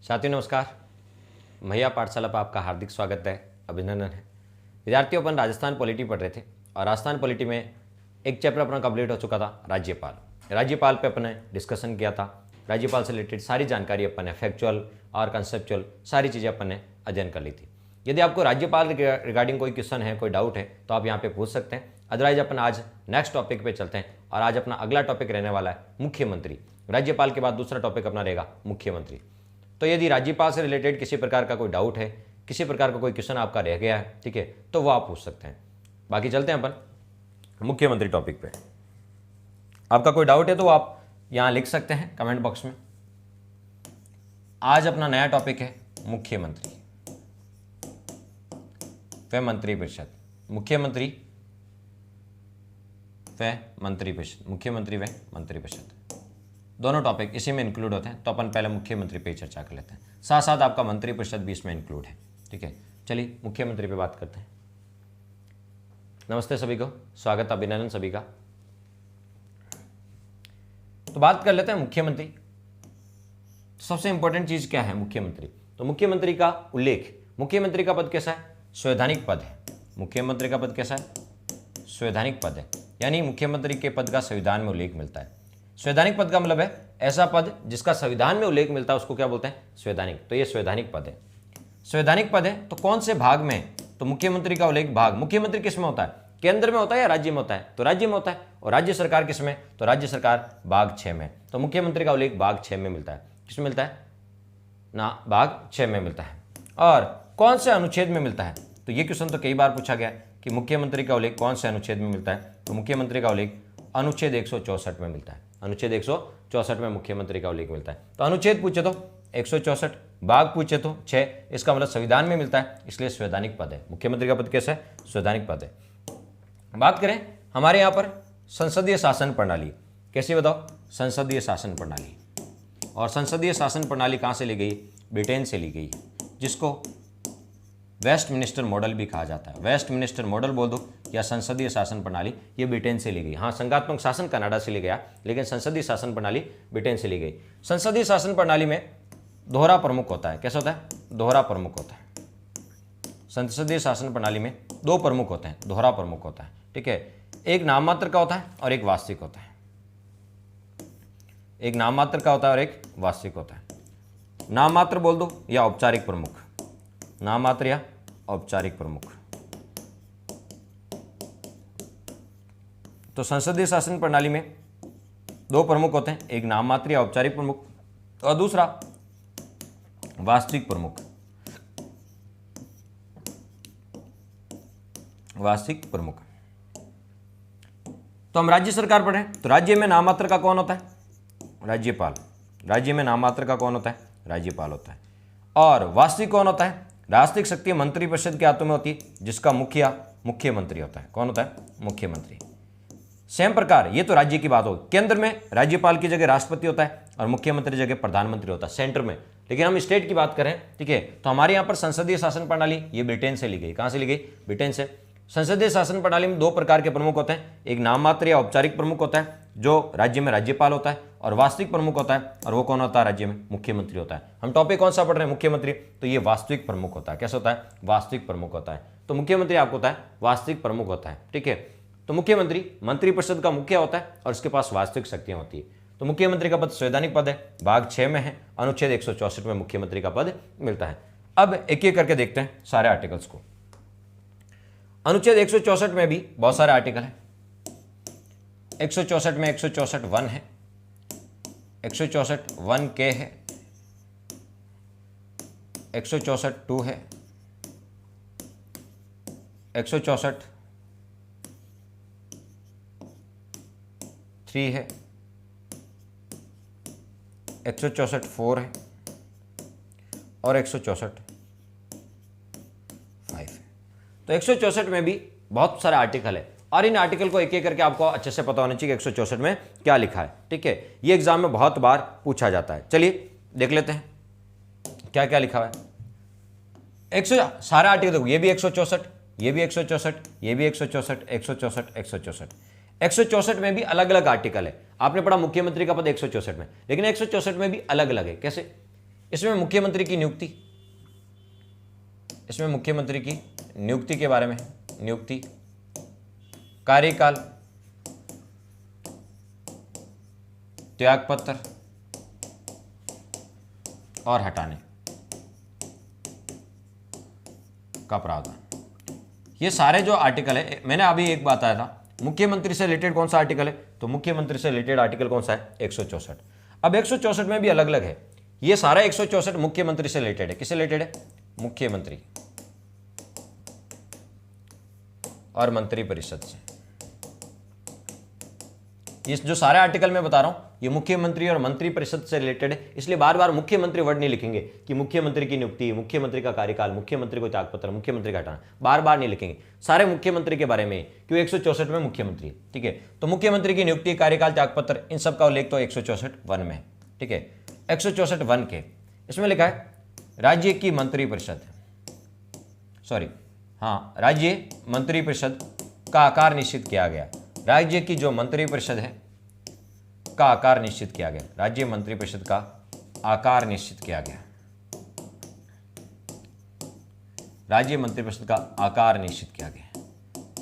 साथियों नमस्कार। मैया पाठशाला पर आपका हार्दिक स्वागत है, अभिनंदन है। विद्यार्थियों, अपन राजस्थान पॉलिटी पढ़ रहे थे और राजस्थान पॉलिटी में एक चैप्टर अपना कंप्लीट हो चुका था, राज्यपाल पे अपने डिस्कशन किया था। राज्यपाल से रिलेटेड सारी जानकारी अपन ने फैक्चुअल और कंसेप्चुअल सारी चीज़ें अपन ने अध्ययन कर ली थी। यदि आपको राज्यपाल रिगार्डिंग कोई क्वेश्चन है, कोई डाउट है तो आप यहाँ पे पूछ सकते हैं। अदरवाइज अपन आज नेक्स्ट टॉपिक पे चलते हैं और आज अपना अगला टॉपिक रहने वाला है मुख्यमंत्री। राज्यपाल के बाद दूसरा टॉपिक अपना रहेगा मुख्यमंत्री। तो यदि राज्यपाल से रिलेटेड किसी प्रकार का कोई डाउट है, किसी प्रकार का कोई क्वेश्चन आपका रह गया है, ठीक है, तो वो आप पूछ सकते हैं। बाकी चलते हैं अपन मुख्यमंत्री टॉपिक पे। आपका कोई डाउट है तो आप यहाँ लिख सकते हैं कमेंट बॉक्स में। आज अपना नया टॉपिक है मुख्यमंत्री व मंत्रिपरिषद। मुख्यमंत्री व मंत्रिपरिषद, मुख्यमंत्री व मंत्रिपरिषद दोनों टॉपिक इसी में इंक्लूड होते हैं। तो अपन पहले मुख्यमंत्री पे चर्चा कर लेते हैं, साथ साथ आपका मंत्रिपरिषद भी इसमें इंक्लूड है, ठीक है। चलिए मुख्यमंत्री पे बात करते हैं। नमस्ते सभी को, स्वागत, अभिनंदन सभी का। तो बात कर लेते हैं मुख्यमंत्री। सबसे इंपॉर्टेंट चीज क्या है मुख्यमंत्री? तो मुख्यमंत्री का उल्लेख, मुख्यमंत्री का पद कैसा है? संवैधानिक पद है। मुख्यमंत्री का पद कैसा है? संवैधानिक पद है, यानी मुख्यमंत्री के पद का संविधान में उल्लेख मिलता है। संवैधानिक पद का मतलब है ऐसा पद जिसका संविधान में उल्लेख मिलता है, उसको क्या बोलते हैं? संवैधानिक। तो ये संवैधानिक पद है। संवैधानिक पद है तो कौन से भाग में? तो मुख्यमंत्री का उल्लेख भाग, मुख्यमंत्री किस में होता है? केंद्र में होता है या राज्य में होता है? तो राज्य में होता है। और राज्य सरकार किस में? तो राज्य सरकार भाग 6 में। तो मुख्यमंत्री का उल्लेख भाग 6 में मिलता है। किसमें मिलता है ना? भाग 6 में मिलता है। और कौन से अनुच्छेद में मिलता है? तो ये क्वेश्चन तो कई बार पूछा गया कि मुख्यमंत्री का उल्लेख कौन से अनुच्छेद में मिलता है? तो मुख्यमंत्री का उल्लेख अनुच्छेद 164 में मिलता है। अनुच्छेद 164 में मुख्यमंत्री का उल्लेख मिलता है। तो अनुच्छेद पूछे तो 164, भाग पूछे तो 6, इसका मतलब संविधान में मिलता है, इसलिए संवैधानिक पद है। मुख्यमंत्री का पद कैसा है? संवैधानिक पद है। बात करें हमारे यहाँ पर संसदीय शासन प्रणाली, कैसी बताओ? संसदीय शासन प्रणाली। और संसदीय शासन प्रणाली कहाँ से ली गई? ब्रिटेन से ली गई है, जिसको वेस्टमिनिस्टर मॉडल भी कहा जाता है। वेस्टमिनिस्टर मॉडल बोल दो या संसदीय शासन प्रणाली, ये ब्रिटेन से ली गई। हाँ, संघात्मक शासन कनाडा से ले गया, लेकिन संसदीय शासन प्रणाली ब्रिटेन से ली गई। संसदीय शासन प्रणाली में दोहरा प्रमुख होता है। कैसा होता है? दोहरा प्रमुख होता है। संसदीय शासन प्रणाली में 2 प्रमुख होते हैं, दोहरा प्रमुख होता है, ठीक है। एक नाम मात्र का होता है और एक वास्तविक होता है। एक नाम मात्र का होता है और एक वास्तविक होता है। नाम मात्र बोल दो या औपचारिक प्रमुख, नाम मात्र या औपचारिक प्रमुख। तो संसदीय शासन प्रणाली में 2 प्रमुख होते हैं, एक नाम मात्र या औपचारिक प्रमुख और दूसरा वास्तविक प्रमुख। वास्तविक प्रमुख। तो हम राज्य सरकार पढ़े, तो राज्य में नाम मात्र का कौन होता है? राज्यपाल। राज्य में नाम मात्र का कौन होता है? राज्यपाल होता है। और वास्तविक कौन होता है? राष्ट्रीय शक्ति मंत्रिपरिषद के हाथों में होती है, जिसका मुखिया मुख्यमंत्री होता है। कौन होता है? मुख्यमंत्री। सेम प्रकार ये तो राज्य की बात होगी। केंद्र में राज्यपाल की जगह राष्ट्रपति होता है और मुख्यमंत्री जगह प्रधानमंत्री होता है सेंटर में। लेकिन हम स्टेट की बात करें, ठीक है, तो हमारे यहाँ पर संसदीय शासन प्रणाली ये ब्रिटेन से ली गई। कहाँ से ली गई? ब्रिटेन से। संसदीय शासन प्रणाली में 2 प्रकार के प्रमुख होते हैं, एक नाम मात्र या औपचारिक प्रमुख होता है जो राज्य में राज्यपाल होता है, और वास्तविक प्रमुख होता है, और वो कौन होता है? राज्य में मुख्यमंत्री होता है। हम टॉपिक कौन सा पढ़ रहे हैं? मुख्यमंत्री। तो ये वास्तविक प्रमुख होता है। कैसा होता है? वास्तविक प्रमुख होता है। तो मुख्यमंत्री आपको होता है वास्तविक प्रमुख होता है, ठीक है। तो मुख्यमंत्री मंत्रिपरिषद का मुखिया होता है और उसके पास वास्तविक शक्तियां होती है। तो मुख्यमंत्री का पद संवैधानिक पद है, भाग 6 में है, अनुच्छेद 164 में मुख्यमंत्री का पद मिलता है। अब एक एक करके देखते हैं सारे आर्टिकल्स को। अनुच्छेद 164 में भी बहुत सारे आर्टिकल हैं। 164 में 164(1) है, 164(1) है, 164(2) है, 164(3) है, 164(4) है और 164(5) है। तो 164 में भी बहुत सारे आर्टिकल है और इन आर्टिकल को एक एक करके आपको अच्छे से पता होना चाहिए कि 164 में क्या लिखा है, ठीक है। ये एग्जाम में बहुत बार पूछा जाता है। चलिए देख लेते हैं क्या क्या लिखा हुआ है। सारे आर्टिकल देखो, ये भी 164, ये भी 164, ये भी 164, 164, 164, 164 में भी अलग अलग आर्टिकल है। आपने पढ़ा मुख्यमंत्री का पद 164 में, लेकिन 164 में भी अलग अलग है। कैसे? इसमें मुख्यमंत्री की नियुक्ति, इसमें मुख्यमंत्री की नियुक्ति के बारे में, नियुक्ति, कार्यकाल, त्यागपत्र और हटाने का प्रावधान। ये सारे जो आर्टिकल है, मैंने अभी एक बात आया था, मुख्यमंत्री से रिलेटेड कौन सा आर्टिकल है, तो मुख्यमंत्री से रिलेटेड आर्टिकल कौन सा है, 164। अब 164 में भी अलग अलग है, ये सारा 164 मुख्यमंत्री से रिलेटेड है। किससे रिलेटेड है, मुख्यमंत्री और मंत्रिपरिषद से। इस जो सारे आर्टिकल मैं बता रहा हूं ये मुख्यमंत्री और मंत्रिपरिषद से रिलेटेड है, इसलिए बार बार मुख्यमंत्री वर्ड नहीं लिखेंगे कि मुख्यमंत्री की नियुक्ति, मुख्यमंत्री का कार्यकाल, मुख्यमंत्री को त्यागपत्र, मुख्यमंत्री का हटाना, बार बार नहीं लिखेंगे, सारे मुख्यमंत्री के बारे में, क्यों 164 में मुख्यमंत्री है। ठीक है, तो मुख्यमंत्री की नियुक्ति, कार्यकाल, त्यागपत्र, इन सब का उल्लेख तो 164(1) में है। ठीक है, 164(1) के इसमें लिखा है राज्य की मंत्रिपरिषद, राज्य मंत्रिपरिषद का आकार निश्चित किया गया। राज्य की जो मंत्रिपरिषद है का आकार निश्चित किया गया, राज्य मंत्रिपरिषद का आकार निश्चित किया गया, राज्य मंत्रिपरिषद का आकार निश्चित किया गया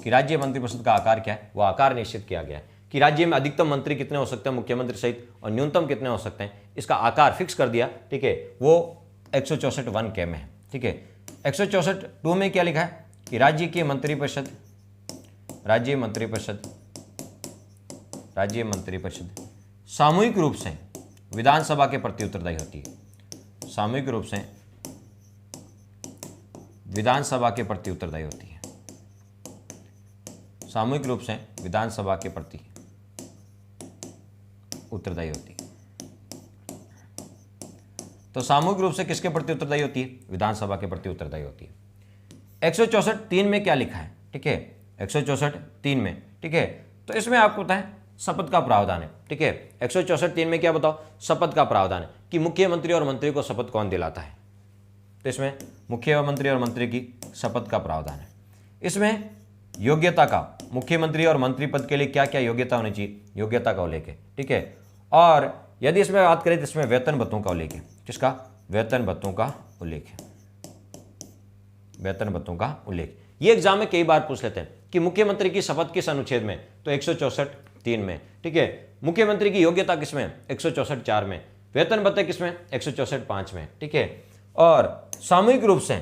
कि राज्य मंत्रिपरिषद का आकार क्या है, वो आकार निश्चित किया गया कि राज्य में अधिकतम मंत्री कितने हो सकते हैं मुख्यमंत्री सहित और न्यूनतम कितने हो सकते हैं, इसका आकार फिक्स कर दिया। ठीक है, वो 164(1) के में है। ठीक है, 164(2) में क्या लिखा है कि राज्य की मंत्रिपरिषद, राज्य मंत्रिपरिषद सामूहिक रूप से विधानसभा के प्रति उत्तरदायी होती है, सामूहिक रूप से विधानसभा के प्रति उत्तरदायी होती है, सामूहिक रूप से विधानसभा के प्रति उत्तरदायी होती है। तो सामूहिक रूप से किसके प्रति उत्तरदायी होती है, विधानसभा के प्रति उत्तरदायी होती है। 164(3) में क्या लिखा है, ठीक है, 164(3) में, ठीक है, तो इसमें आपको पता है शपथ का प्रावधान है। ठीक है, 164(3) में क्या बताओ, शपथ का प्रावधान है कि मुख्यमंत्री और मंत्री को शपथ कौन दिलाता है, तो इसमें मुख्यमंत्री और मंत्री की शपथ का प्रावधान है। इसमें योग्यता का, मुख्यमंत्री और मंत्री पद के लिए क्या क्या योग्यता होनी चाहिए, योग्यता का उल्लेख है। ठीक है, और यदि इसमें बात करें तो इसमें वेतन भत्तों का उल्लेख है। किसका, वेतन भत्तों का उल्लेख है, वेतन भत्तों का उल्लेख। ये एग्जाम में कई बार पूछ लेते हैं कि मुख्यमंत्री की शपथ किस अनुच्छेद में, तो 164(3) में। ठीक है, मुख्यमंत्री की योग्यता किसमें, 164(4) में। वेतन भत्ते किसमें, 164(5) में। ठीक है, और सामूहिक रूप से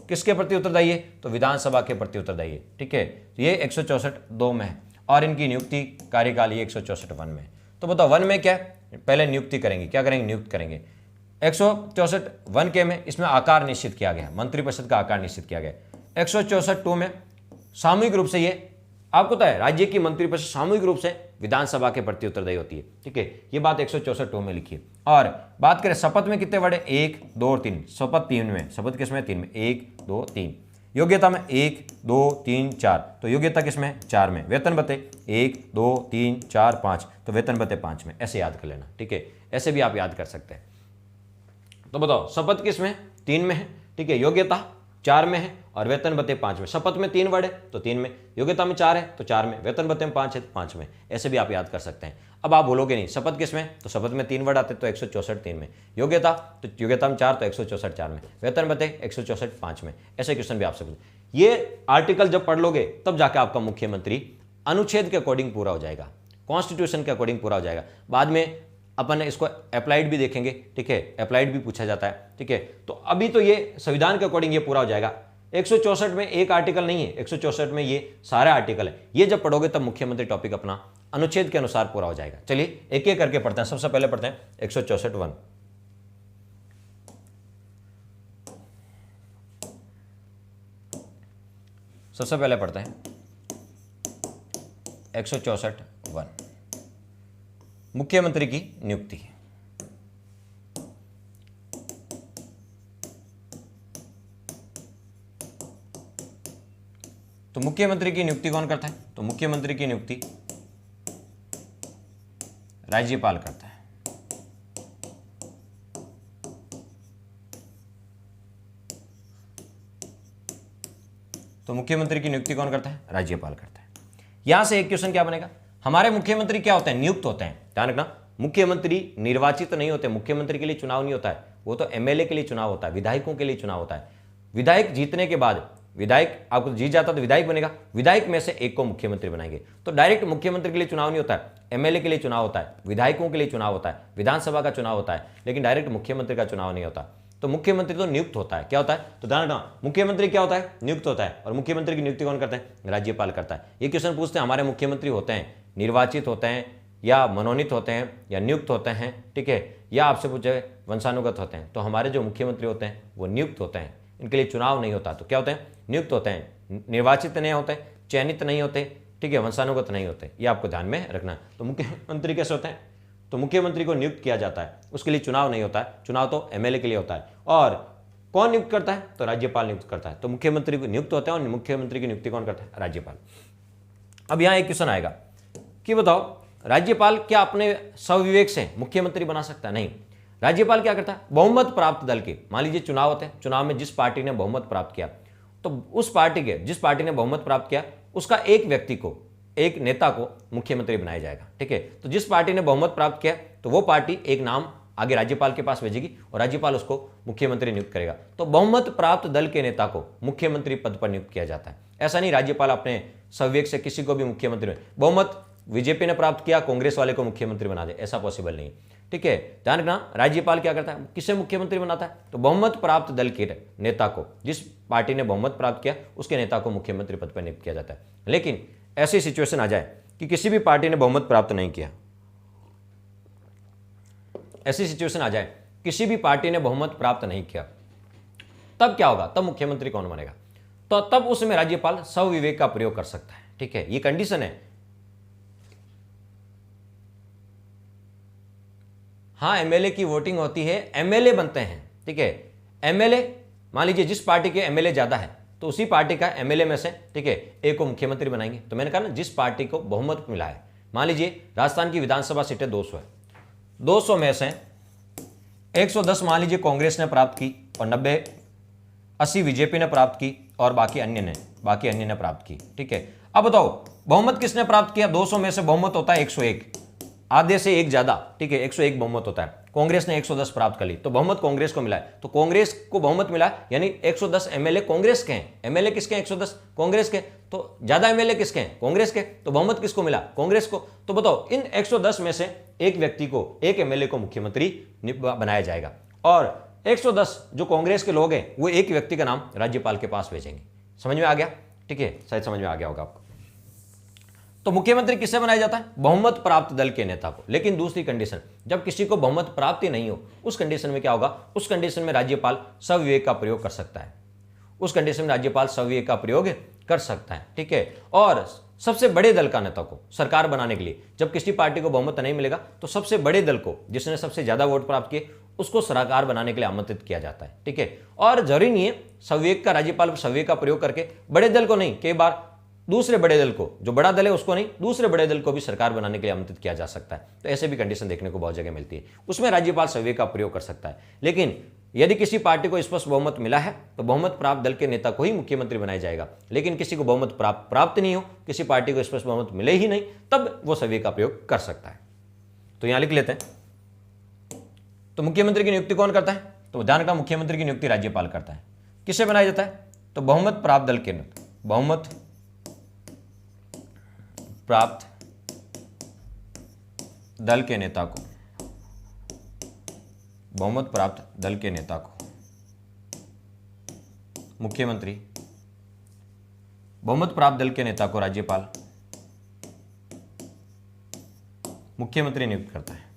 किसके प्रति उत्तरदायी है, तो विधानसभा के प्रति उत्तरदायी है। ठीक है, ये 164(2) में है और इनकी नियुक्ति, कार्यकाल ये 164(1) में है। तो बताओ 1 में क्या है, पहले नियुक्ति करेंगे, क्या करेंगे, नियुक्त करेंगे। 164(1) के में इसमें आकार निश्चित किया गया, मंत्रिपरिषद का आकार निश्चित किया गया। 164(2) में सामूहिक रूप से, ये आपको पता है राज्य की मंत्रिपरिषद सामूहिक रूप से विधानसभा के प्रति उत्तरदायी होती है। ठीक है, ये बात 164(2) में लिखी है। और बात करें शपथ में कितने वर्ड है, 1, 2 और 3। शपथ 3 में, शपथ किसमें, 3 में, 1, 2, 3। योग्यता में 1, 2, 3, 4, तो योग्यता किसमें, 4 में। वेतन भत्ते 1, 2, 3, 4, 5, तो वेतन भत्ते 5 में। ऐसे याद कर लेना। ठीक है, ऐसे भी आप याद कर सकते हैं। तो बताओ शपथ किसमें, 3 में है। ठीक है, योग्यता 4 में है और वेतन भत्ते 5 में। शपथ में 3 वर्ड है तो 3 में, योग्यता में 4 है तो 4 में, वेतन भत्ते में 5 है तो 5 में। ऐसे भी आप याद कर सकते हैं। अब आप बोलोगे नहीं शपथ किसमें, तो शपथ में 3 वर्ड आते तो 164(3) में। योग्यता, तो योग्यता में 4 तो 164(4) में। वेतन भत्ते 164(5) में। ऐसे क्वेश्चन भी आप सकते। ये आर्टिकल जब पढ़ लोगे तब जाके आपका मुख्यमंत्री अनुच्छेद के अकॉर्डिंग पूरा हो जाएगा, कॉन्स्टिट्यूशन के अकॉर्डिंग पूरा हो जाएगा। बाद में अपन इसको अप्लाइड भी देखेंगे। ठीक है, अप्लाइड भी पूछा जाता है। ठीक है, तो अभी तो ये संविधान के अकॉर्डिंग ये पूरा हो जाएगा। 164 में एक आर्टिकल नहीं है, 164 में ये सारे आर्टिकल है। ये जब पढ़ोगे तब मुख्यमंत्री टॉपिक अपना अनुच्छेद के अनुसार पूरा हो जाएगा। चलिए एक एक करके पढ़ते हैं। सबसे पहले पढ़ते हैं 164(1). सबसे पहले पढ़ते हैं 164(1), मुख्यमंत्री की नियुक्ति। तो मुख्यमंत्री की नियुक्ति कौन करता है, तो मुख्यमंत्री की नियुक्ति राज्यपाल करता है। तो मुख्यमंत्री की नियुक्ति कौन करता है, राज्यपाल करता है। यहां से एक क्वेश्चन क्या बनेगा, हमारे मुख्यमंत्री क्या होते हैं, नियुक्त होते हैं। ध्यान रखना, मुख्यमंत्री निर्वाचित नहीं होते, मुख्यमंत्री के लिए चुनाव नहीं होता है, वो तो एमएलए के लिए चुनाव होता है, विधायकों के लिए चुनाव होता है। विधायक जीतने के बाद, विधायक आपको जीत जाता तो विधायक बनेगा, विधायक में से एक को मुख्यमंत्री बनाएंगे। तो डायरेक्ट मुख्यमंत्री के लिए चुनाव नहीं होता है, एमएलए के लिए चुनाव होता है, विधायकों के लिए चुनाव होता है, विधानसभा का चुनाव होता है, लेकिन डायरेक्ट मुख्यमंत्री का चुनाव नहीं होता। तो मुख्यमंत्री तो नियुक्त होता है। क्या होता है? तो ध्यान रखना, मुख्यमंत्री क्या होता है? नियुक्त होता है। और मुख्यमंत्री की नियुक्ति कौन करता है? राज्यपाल करता है। ये क्वेश्चन पूछते हैं हमारे मुख्यमंत्री होते हैं निर्वाचित होते हैं या मनोनीत होते हैं या नियुक्त होते हैं, ठीक है, या आपसे पूछे वंशानुगत होते हैं। तो हमारे जो मुख्यमंत्री होते हैं वो नियुक्त होते हैं, इनके लिए चुनाव नहीं होता। तो क्या होते हैं? नियुक्त होते हैं, निर्वाचित नहीं होते, चयनित नहीं होते, ठीक है, वंशानुगत नहीं होते। ये आपको ध्यान में रखना है। तो मुख्यमंत्री कैसे होते हैं? तो मुख्यमंत्री को नियुक्त किया जाता है, उसके लिए चुनाव नहीं होता है, चुनाव तो एमएलए के लिए होता है। और कौन नियुक्त करता है? तो राज्यपाल नियुक्त करता है। तो मुख्यमंत्री को नियुक्त होता है और मुख्यमंत्री की नियुक्ति कौन करता है? राज्यपाल। अब यहां एक क्वेश्चन आएगा कि बताओ, राज्यपाल क्या अपने स्वविवेक से मुख्यमंत्री बना सकता है? नहीं। राज्यपाल क्या करता है? बहुमत प्राप्त दल के, मान लीजिए चुनाव होते हैं, चुनाव में जिस पार्टी ने बहुमत प्राप्त किया, तो उस पार्टी के जिस पार्टी ने बहुमत प्राप्त किया उसका एक व्यक्ति को, एक नेता को मुख्यमंत्री बनाया जाएगा, ठीक है। तो जिस पार्टी ने बहुमत प्राप्त किया तो वो पार्टी एक नाम आगे राज्यपाल के पास भेजेगी और राज्यपाल उसको मुख्यमंत्री नियुक्त करेगा। तो बहुमत प्राप्त दल के नेता को मुख्यमंत्री पद पर नियुक्त किया जाता है। ऐसा नहीं राज्यपाल अपने स्वविवेक से किसी को भी मुख्यमंत्री, बहुमत बीजेपी ने प्राप्त किया, कांग्रेस वाले को मुख्यमंत्री बना दे, ऐसा पॉसिबल नहीं, ठीक है। ध्यान रखना, राज्यपाल क्या करता है? किसे मुख्यमंत्री बनाता है? तो बहुमत प्राप्त दल के नेता को, जिस पार्टी ने बहुमत प्राप्त किया उसके नेता को मुख्यमंत्री पद पर नियुक्त किया जाता है। लेकिन ऐसी सिचुएशन आ जाए कि किसी भी पार्टी ने बहुमत प्राप्त नहीं किया, ऐसी सिचुएशन आ जाए किसी भी पार्टी ने बहुमत प्राप्त नहीं किया, तब क्या होगा? तब मुख्यमंत्री कौन बनेगा? तो तब उसमें राज्यपाल स्वविवेक का प्रयोग कर सकता है, ठीक है। ये कंडीशन है। हाँ, एमएलए की वोटिंग होती है, एमएलए बनते हैं, ठीक है। एमएलए, मान लीजिए जिस पार्टी के एमएलए ज्यादा है तो उसी पार्टी का एमएलए में से, ठीक है, एक को मुख्यमंत्री बनाएंगे। तो मैंने कहा ना, जिस पार्टी को बहुमत मिला है, मान लीजिए राजस्थान की विधानसभा सीटें 200 है, 200 में से 110 मान लीजिए कांग्रेस ने प्राप्त की और 80 बीजेपी ने प्राप्त की और बाकी अन्य ने प्राप्त की, ठीक है। अब बताओ बहुमत किसने प्राप्त किया? 200 में से बहुमत होता है 101, आधे से एक ज्यादा, ठीक है, 101 बहुमत होता है। कांग्रेस ने 110 प्राप्त कर ली तो बहुमत कांग्रेस को मिला है। तो कांग्रेस को बहुमत मिला यानी 110 एमएलए कांग्रेस के हैं। एमएलए किसके हैं? 110 कांग्रेस के। तो ज्यादा एमएलए किसके हैं? कांग्रेस के। तो बहुमत किसको मिला? कांग्रेस को। तो बताओ, इन 110 में से एक व्यक्ति को, एक एमएलए को मुख्यमंत्री बनाया जाएगा और 110 जो कांग्रेस के लोग हैं वो एक व्यक्ति का नाम राज्यपाल के पास भेजेंगे। समझ में आ गया? ठीक है, शायद समझ में आ गया होगा आपको। तो मुख्यमंत्री किससे बनाया जाता है? बहुमत प्राप्त दल के नेता को। लेकिन दूसरी कंडीशन, जब किसी को बहुमत प्राप्ति नहीं हो, उस कंडीशन में क्या होगा? उस कंडीशन में राज्यपाल स्वविवेक का प्रयोग कर सकता है। उस कंडीशन में राज्यपाल स्वविवेक का प्रयोग कर सकता है, ठीक है। और सबसे बड़े दल का नेता को सरकार बनाने के लिए, जब किसी पार्टी को बहुमत नहीं मिलेगा तो सबसे बड़े दल को, जिसने सबसे ज्यादा वोट प्राप्त किए, उसको सरकार बनाने के लिए आमंत्रित किया जाता है, ठीक है। और जरूरी नहीं है स्वविवेक का, राज्यपाल स्वविवेक का प्रयोग करके बड़े दल को नहीं, कई बार दूसरे बड़े दल को, जो बड़ा दल है उसको नहीं, दूसरे बड़े दल को भी सरकार बनाने के लिए आमंत्रित किया जा सकता है। तो ऐसे भी कंडीशन देखने को बहुत जगह मिलती है, उसमें राज्यपाल स्वविवेक का प्रयोग कर सकता है। लेकिन यदि किसी पार्टी को स्पष्ट बहुमत मिला है तो बहुमत प्राप्त दल के नेता को ही मुख्यमंत्री बनाया जाएगा। लेकिन किसी को बहुमत प्राप्त नहीं हो, किसी पार्टी को स्पष्ट बहुमत मिले ही नहीं, तब वो स्वविवेक का प्रयोग कर सकता है। तो यहां लिख लेते हैं। तो मुख्यमंत्री की नियुक्ति कौन करता है? तो ध्यान रखना, मुख्यमंत्री की नियुक्ति राज्यपाल करता है। किससे बनाया जाता है? तो बहुमत प्राप्त दल के नेता, बहुमत प्राप्त दल के नेता को, बहुमत प्राप्त दल के नेता को मुख्यमंत्री, बहुमत प्राप्त दल के नेता को राज्यपाल, मुख्यमंत्री नियुक्त करता है।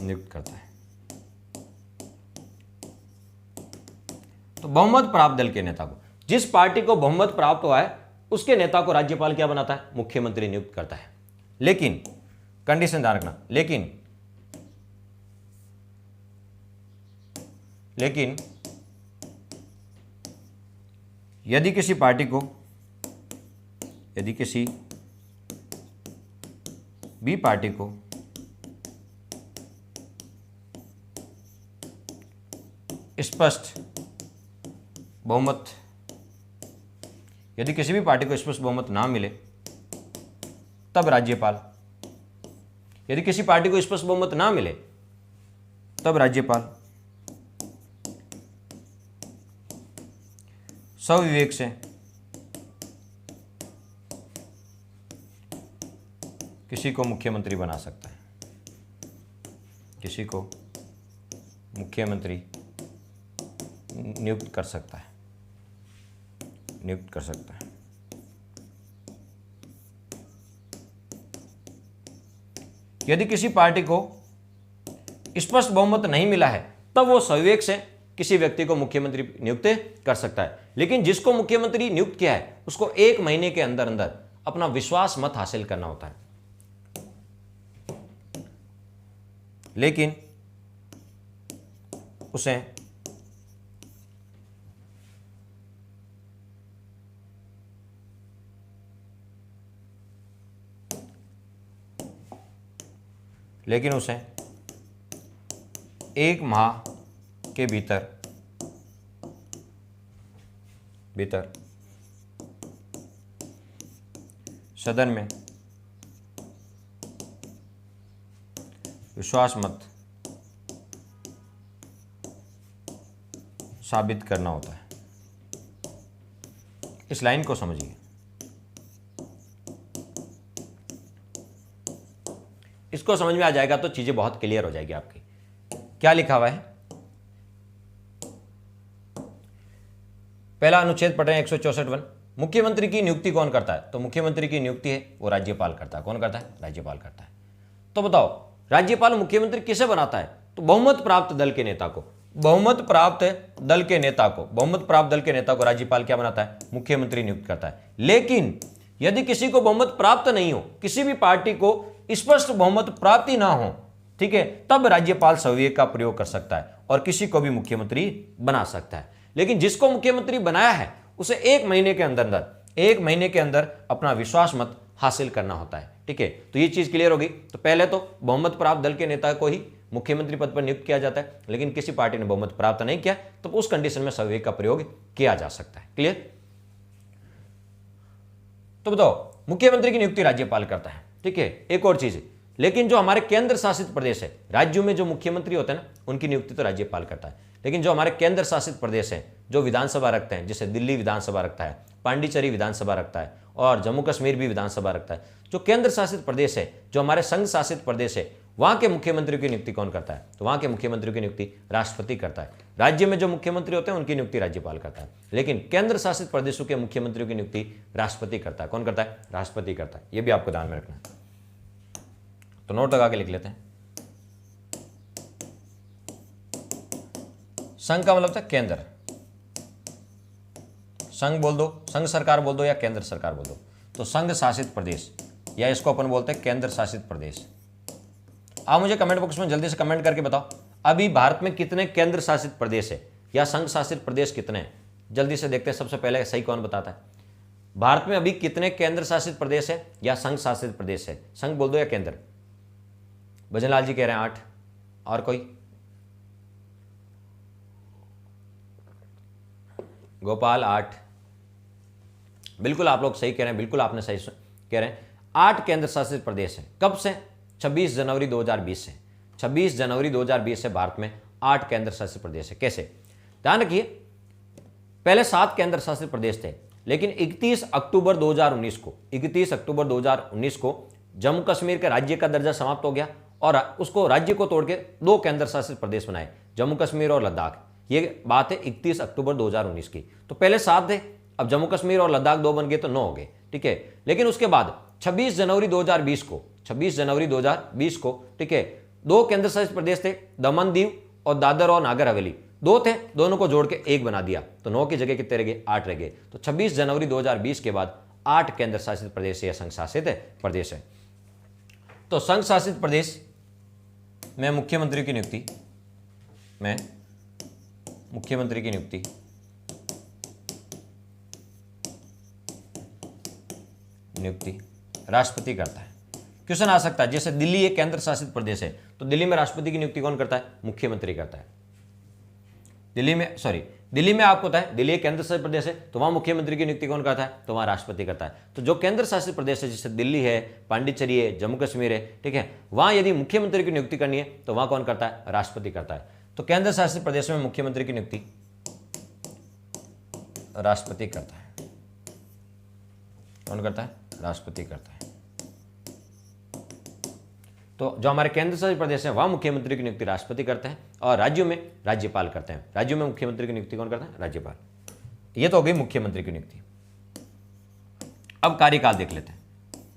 नियुक्त करता है। तो बहुमत प्राप्त दल के नेता को, जिस पार्टी को बहुमत प्राप्त हुआ है उसके नेता को राज्यपाल क्या बनाता है? मुख्यमंत्री नियुक्त करता है। लेकिन कंडीशन ध्यान रखना, लेकिन यदि किसी पार्टी को, यदि किसी भी पार्टी को स्पष्ट बहुमत यदि किसी भी पार्टी को स्पष्ट बहुमत ना मिले तब राज्यपाल, यदि किसी पार्टी को स्पष्ट बहुमत ना मिले तब राज्यपाल स्वविवेक से किसी को मुख्यमंत्री बना सकता है, किसी को मुख्यमंत्री नियुक्त कर सकता है, नियुक्त कर सकता है। यदि किसी पार्टी को स्पष्ट बहुमत नहीं मिला है तब वो स्वविवेक से किसी व्यक्ति को मुख्यमंत्री नियुक्त कर सकता है, लेकिन जिसको मुख्यमंत्री नियुक्त किया है उसको 1 महीने के अंदर अंदर अपना विश्वास मत हासिल करना होता है। लेकिन उसे लेकिन उसे 1 माह के भीतर सदन में विश्वास मत साबित करना होता है। इस लाइन को समझिए। इसको समझ में आ जाएगा तो चीजें बहुत क्लियर हो जाएगी आपकी। क्या लिखा हुआ है? पहला अनुच्छेद पढ़ रहे हैं 164(1). मुख्यमंत्री की नियुक्ति कौन करता है? तो मुख्यमंत्री की नियुक्ति है वो राज्यपाल करता है। कौन करता है? राज्यपाल करता है। तो बताओ राज्यपाल मुख्यमंत्री किसे बनाता है? तो बहुमत प्राप्त दल के नेता को, बहुमत प्राप्त दल के नेता को, बहुमत प्राप्त दल के नेता को राज्यपाल क्या बनाता है? मुख्यमंत्री नियुक्त करता है। लेकिन यदि किसी को बहुमत प्राप्त नहीं हो, किसी भी पार्टी को स्पष्ट बहुमत प्राप्ति ना हो, ठीक है, तब राज्यपाल स्वविवेक का प्रयोग कर सकता है और किसी को भी मुख्यमंत्री बना सकता है। लेकिन जिसको मुख्यमंत्री बनाया है उसे 1 महीने के अंदर 1 महीने के अंदर अपना विश्वास मत हासिल करना होता है। ठीक है, तो ये चीज क्लियर होगी। तो पहले तो बहुमत प्राप्त दल के नेता को ही मुख्यमंत्री पद पर नियुक्त किया जाता है, लेकिन किसी पार्टी ने बहुमत प्राप्त नहीं किया तो उस कंडीशन में स्वविवेक का प्रयोग किया जा सकता है। क्लियर? तो बताओ मुख्यमंत्री की नियुक्ति राज्यपाल करता है। ठीक है, एक और चीज, लेकिन जो हमारे केंद्र शासित प्रदेश है, राज्यों में जो मुख्यमंत्री होते हैं ना, उनकी नियुक्ति तो राज्यपाल करता है। लेकिन जो हमारे केंद्र शासित प्रदेश है, जो विधानसभा रखते हैं, जैसे दिल्ली विधानसभा रखता है, पांडिचेरी विधानसभा रखता है और जम्मू कश्मीर भी विधानसभा रखता है, जो केंद्र शासित प्रदेश है, जो हमारे संघ शासित प्रदेश है, वहां के मुख्यमंत्री की नियुक्ति कौन करता है? तो वहां के मुख्यमंत्री की नियुक्ति राष्ट्रपति करता है। राज्य में जो मुख्यमंत्री होते हैं उनकी नियुक्ति राज्यपाल करता है, लेकिन केंद्र शासित प्रदेशों के मुख्यमंत्रियों की नियुक्ति राष्ट्रपति करता है। कौन करता है? राष्ट्रपति करता है। यह भी आपको ध्यान में रखना है। तो नोट लगा के लिख लेते हैं। संघ का मतलब था केंद्र, संघ बोल दो, संघ सरकार बोल दो या केंद्र सरकार बोल दो। तो संघ शासित प्रदेश या इसको अपन बोलते हैं केंद्र शासित प्रदेश। आप मुझे कमेंट बॉक्स में जल्दी से कमेंट करके बताओ अभी भारत में कितने केंद्र शासित प्रदेश है या संघ शासित प्रदेश कितने हैं? जल्दी से देखते हैं सबसे पहले सही कौन बताता है। भारत में अभी कितने केंद्र शासित प्रदेश है या संघ शासित प्रदेश है? संघ बोल दो या केंद्र? भजनलाल जी कह रहे हैं 8। और कोई? गोपाल 8। बिल्कुल आप लोग सही कह रहे हैं, बिल्कुल आपने सही कह रहे हैं। 8 केंद्र शासित प्रदेश है। कब से? 26 जनवरी 2020 से। 26 जनवरी 2020 से भारत में 8 केंद्र शासित प्रदेश है। कैसे? ध्यान रखिए, पहले 7 केंद्र शासित प्रदेश थे, लेकिन 31 अक्टूबर 2019 को 31 अक्टूबर 2019 को जम्मू कश्मीर के राज्य का दर्जा समाप्त हो गया और उसको राज्य को तोड़ के 2 केंद्र शासित प्रदेश बनाए, जम्मू कश्मीर और लद्दाख। ये बात है 31 अक्टूबर 2019 की। तो पहले 7 थे, अब जम्मू कश्मीर और लद्दाख 2 बन गए तो 9 हो गए। ठीक है, लेकिन उसके बाद 26 जनवरी 2020 को 26 जनवरी 2020 को, ठीक है, 2 केंद्र शासित प्रदेश थे, दमन दीव और दादर और नागर हवेली। 2 थे, दोनों को जोड़ के 1 बना दिया, तो 9 की जगह कितने रह गए? 8 रह गए। तो 26 जनवरी 2020 के बाद 8 केंद्र शासित प्रदेश या संघ शासित प्रदेश है। तो संघ शासित प्रदेश में मुख्यमंत्री की नियुक्ति राष्ट्रपति करता है। क्वेश्चन आ सकता है, जैसे दिल्ली एक केंद्र शासित प्रदेश है, तो दिल्ली में राष्ट्रपति की नियुक्ति कौन करता है? मुख्यमंत्री करता है। दिल्ली में आपको पता है, दिल्ली एक केंद्र शासित प्रदेश है, तो वहां मुख्यमंत्री की नियुक्ति कौन करता है? तो वहां राष्ट्रपति करता है। तो जो केंद्र शासित प्रदेश है, जैसे दिल्ली है, पांडिचेरी है, जम्मू कश्मीर है, ठीक है, वहां यदि मुख्यमंत्री की नियुक्ति करनी है तो वहां कौन करता है? राष्ट्रपति करता है। तो केंद्र शासित प्रदेश में मुख्यमंत्री की नियुक्ति राष्ट्रपति करता है। कौन करता है? राष्ट्रपति करता है। तो जो हमारे केंद्र शासित प्रदेश है वहां मुख्यमंत्री की नियुक्ति राष्ट्रपति करते हैं और राज्यों में राज्यपाल करते हैं। राज्यों में मुख्यमंत्री की नियुक्ति कौन करता है? राज्यपाल। ये तो हो गई मुख्यमंत्री की नियुक्ति। अब कार्यकाल देख लेते हैं।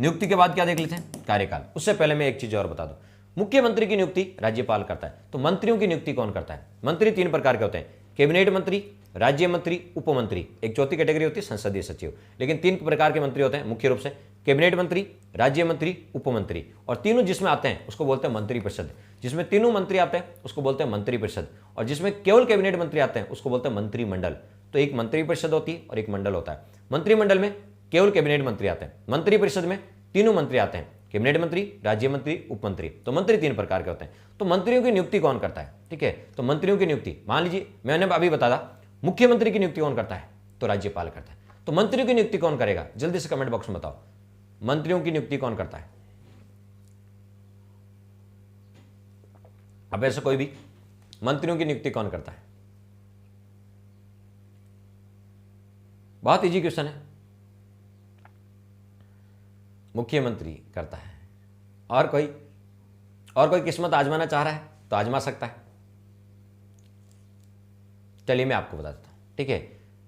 नियुक्ति के बाद क्या देख लेते हैं? कार्यकाल। उससे पहले मैं एक चीज और बता दूं, मुख्यमंत्री की नियुक्ति राज्यपाल करता है, तो मंत्रियों की नियुक्ति कौन करता है? मंत्री 3 प्रकार के होते हैं, कैबिनेट मंत्री, राज्य मंत्री, उपमंत्री। एक चौथी कैटेगरी होती है संसदीय सचिव। लेकिन 3 प्रकार के मंत्री होते हैं मुख्य रूप से, कैबिनेट मंत्री, राज्य मंत्री, उपमंत्री। और तीनों जिसमें आते हैं उसको बोलते हैं मंत्रिपरिषद। जिसमें तीनों मंत्री आते हैं उसको बोलते हैं मंत्रिपरिषद। और जिसमें केवल कैबिनेट मंत्री आते हैं उसको बोलते हैं मंत्रिमंडल। तो एक मंत्रिपरिषद होती है और एक मंडल होता है। मंत्रिमंडल में केवल कैबिनेट मंत्री आते हैं, मंत्रिपरिषद में तीनों मंत्री आते हैं, कैबिनेट मंत्री, राज्य मंत्री, उपमंत्री। तो मंत्री 3 प्रकार के होते हैं। तो मंत्रियों की नियुक्ति कौन करता है? ठीक है, तो मंत्रियों की नियुक्ति मान लीजिए मैंने अभी बताया मुख्यमंत्री की नियुक्ति कौन करता है? तो राज्यपाल करता है। तो मंत्रियों की नियुक्ति कौन करेगा? जल्दी से कमेंट बॉक्स में बताओ, मंत्रियों की नियुक्ति कौन करता है? अब ऐसे कोई भी, मंत्रियों की नियुक्ति कौन करता है? बहुत इजी क्वेश्चन है। मुख्यमंत्री करता है। और कोई किस्मत आजमाना चाह रहा है तो आजमा सकता है। चलिए मैं आपको बता देता हूं, ठीक है।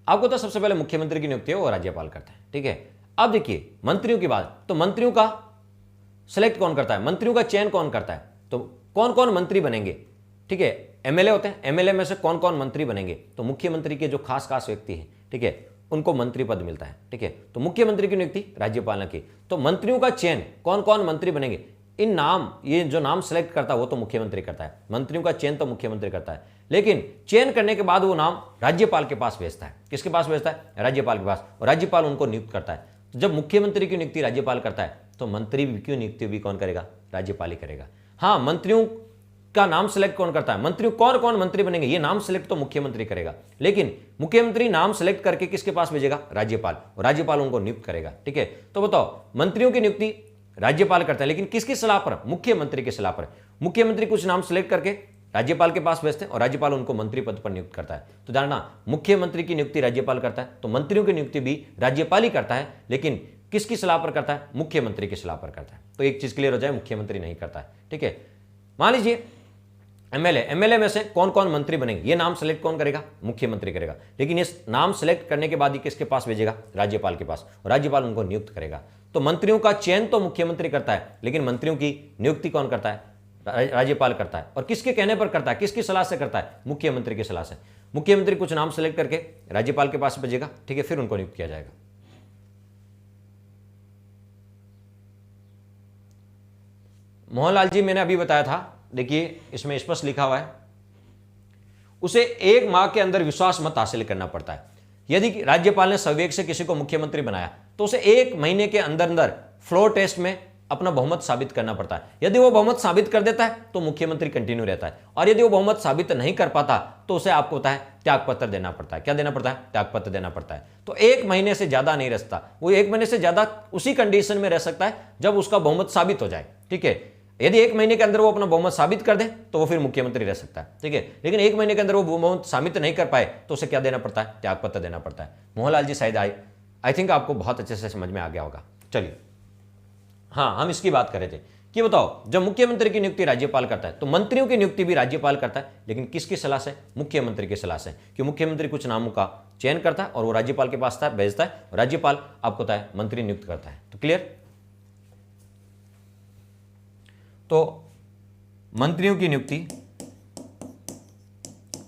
आपको तो सबसे पहले मुख्यमंत्री की नियुक्ति है वो राज्यपाल करता है, ठीक है। अब देखिए मंत्रियों की बात, तो मंत्रियों का सिलेक्ट कौन करता है? मंत्रियों का चयन कौन करता है? तो कौन कौन मंत्री बनेंगे, ठीक है। एमएलए होते हैं, एमएलए में से कौन कौन मंत्री बनेंगे? तो मुख्यमंत्री के जो खास खास व्यक्ति हैं, ठीक है, उनको मंत्री पद मिलता है, ठीक है। तो मुख्यमंत्री की नियुक्ति राज्यपाल ने की। तो मंत्रियों का चयन कौन कौन मंत्री बनेंगे, इन नाम, ये जो नाम सेलेक्ट करता है वो तो मुख्यमंत्री करता है। मंत्रियों का चयन तो मुख्यमंत्री करता है, लेकिन चयन करने के बाद वो नाम राज्यपाल के पास भेजता है। किसके पास भेजता है? राज्यपाल के पास। और राज्यपाल उनको नियुक्त करता है। तो जब मुख्यमंत्री की नियुक्ति राज्यपाल करता है तो मंत्री की नियुक्ति भी कौन करेगा? राज्यपाल ही करेगा। हाँ, मंत्रियों का नाम सेलेक्ट कौन करता है? मंत्री कौन कौन मंत्री बनेंगे ये नाम सेलेक्ट तो मुख्यमंत्री करेगा, लेकिन मुख्यमंत्री नाम सेलेक्ट करके किसके पास भेजेगा? राज्यपाल। और राज्यपाल उनको नियुक्त करेगा, ठीक है। तो बताओ, मंत्रियों की नियुक्ति राज्यपाल करता है, लेकिन किसकी सलाह पर? मुख्यमंत्री की सलाह पर। मुख्यमंत्री कुछ नाम सेलेक्ट करके राज्यपाल के पास भेजते हैं और राज्यपाल उनको मंत्री पद पर नियुक्त करता है। तो जानना, मुख्यमंत्री की नियुक्ति राज्यपाल करता है, तो मंत्रियों की नियुक्ति भी राज्यपाल ही करता है, लेकिन किसकी सलाह पर करता है? मुख्यमंत्री की सलाह पर करता है। तो एक चीज क्लियर हो जाए, मुख्यमंत्री नहीं करता है, ठीक है। मान लीजिए एमएलए में से कौन कौन मंत्री बनेंगे ये नाम सेलेक्ट कौन करेगा? मुख्यमंत्री करेगा, लेकिन इस नाम सेलेक्ट करने के बाद ही किसके पास भेजेगा? राज्यपाल के पास। और राज्यपाल उनको नियुक्त करेगा। तो मंत्रियों का चयन तो मुख्यमंत्री करता है, लेकिन मंत्रियों की नियुक्ति कौन करता है? राज्यपाल करता है। और किसके कहने पर करता है? किसकी सलाह से करता है? मुख्यमंत्री की सलाह से। मुख्यमंत्री कुछ नाम सेलेक्ट करके राज्यपाल के पास भेजेगा, ठीक है, फिर उनको नियुक्त किया जाएगा। मोहनलाल जी, मैंने अभी बताया था, देखिए इसमें स्पष्ट लिखा हुआ है, उसे 1 माह के अंदर विश्वास मत हासिल करना पड़ता है। यदि राज्यपाल ने संवेग से किसी को मुख्यमंत्री बनाया तो उसे 1 महीने के अंदर फ्लोर टेस्ट में अपना बहुमत साबित करना पड़ता है। यदि वो बहुमत साबित कर देता है तो मुख्यमंत्री कंटिन्यू रहता है, और यदि वो बहुमत साबित नहीं कर पाता तो उसे आपको पता है त्यागपत्र देना पड़ता है। क्या देना पड़ता है? त्यागपत्र देना पड़ता है। तो 1 महीने से ज्यादा नहीं रह सकता वो। 1 महीने से ज्यादा उसी कंडीशन में रह सकता है जब उसका बहुमत साबित हो जाए, ठीक है। यदि 1 महीने के अंदर वो अपना बहुमत साबित कर दे तो वो फिर मुख्यमंत्री रह सकता है, ठीक है। लेकिन 1 महीने के अंदर वो बहुमत साबित नहीं कर पाए तो उसे क्या देना पड़ता है? त्यागपत्र देना पड़ता है। मोहनलाल जी शायद आई थिंक आपको बहुत अच्छे से समझ में आ गया होगा। चलिए, हाँ, हम इसकी बात कर रहे थे कि बताओ, जब मुख्यमंत्री की नियुक्ति राज्यपाल करता है तो मंत्रियों की नियुक्ति भी राज्यपाल करता है, लेकिन किसकी सलाह से? मुख्यमंत्री की सलाह से। कि मुख्यमंत्री कुछ नामों का चयन करता है और वो राज्यपाल के पास भेजता है, और राज्यपाल आपको पता है मंत्री नियुक्त करता है। तो क्लियर? तो मंत्रियों की नियुक्ति,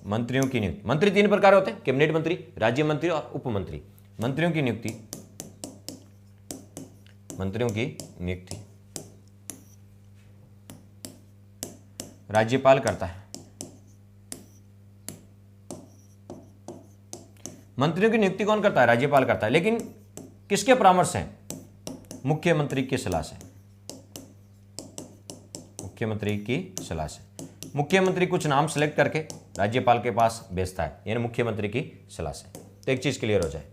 मंत्री 3 प्रकार होते हैं, कैबिनेट मंत्री, राज्य मंत्री और उपमंत्री। मंत्रियों की नियुक्ति राज्यपाल करता है। मंत्रियों की नियुक्ति कौन करता है? राज्यपाल करता है, लेकिन किसके परामर्श से? मुख्यमंत्री की सलाह से। मुख्यमंत्री की सलाह से। मुख्यमंत्री कुछ नाम सेलेक्ट करके राज्यपाल के पास भेजता है, यानी मुख्यमंत्री की सलाह से। तो एक चीज क्लियर हो जाए,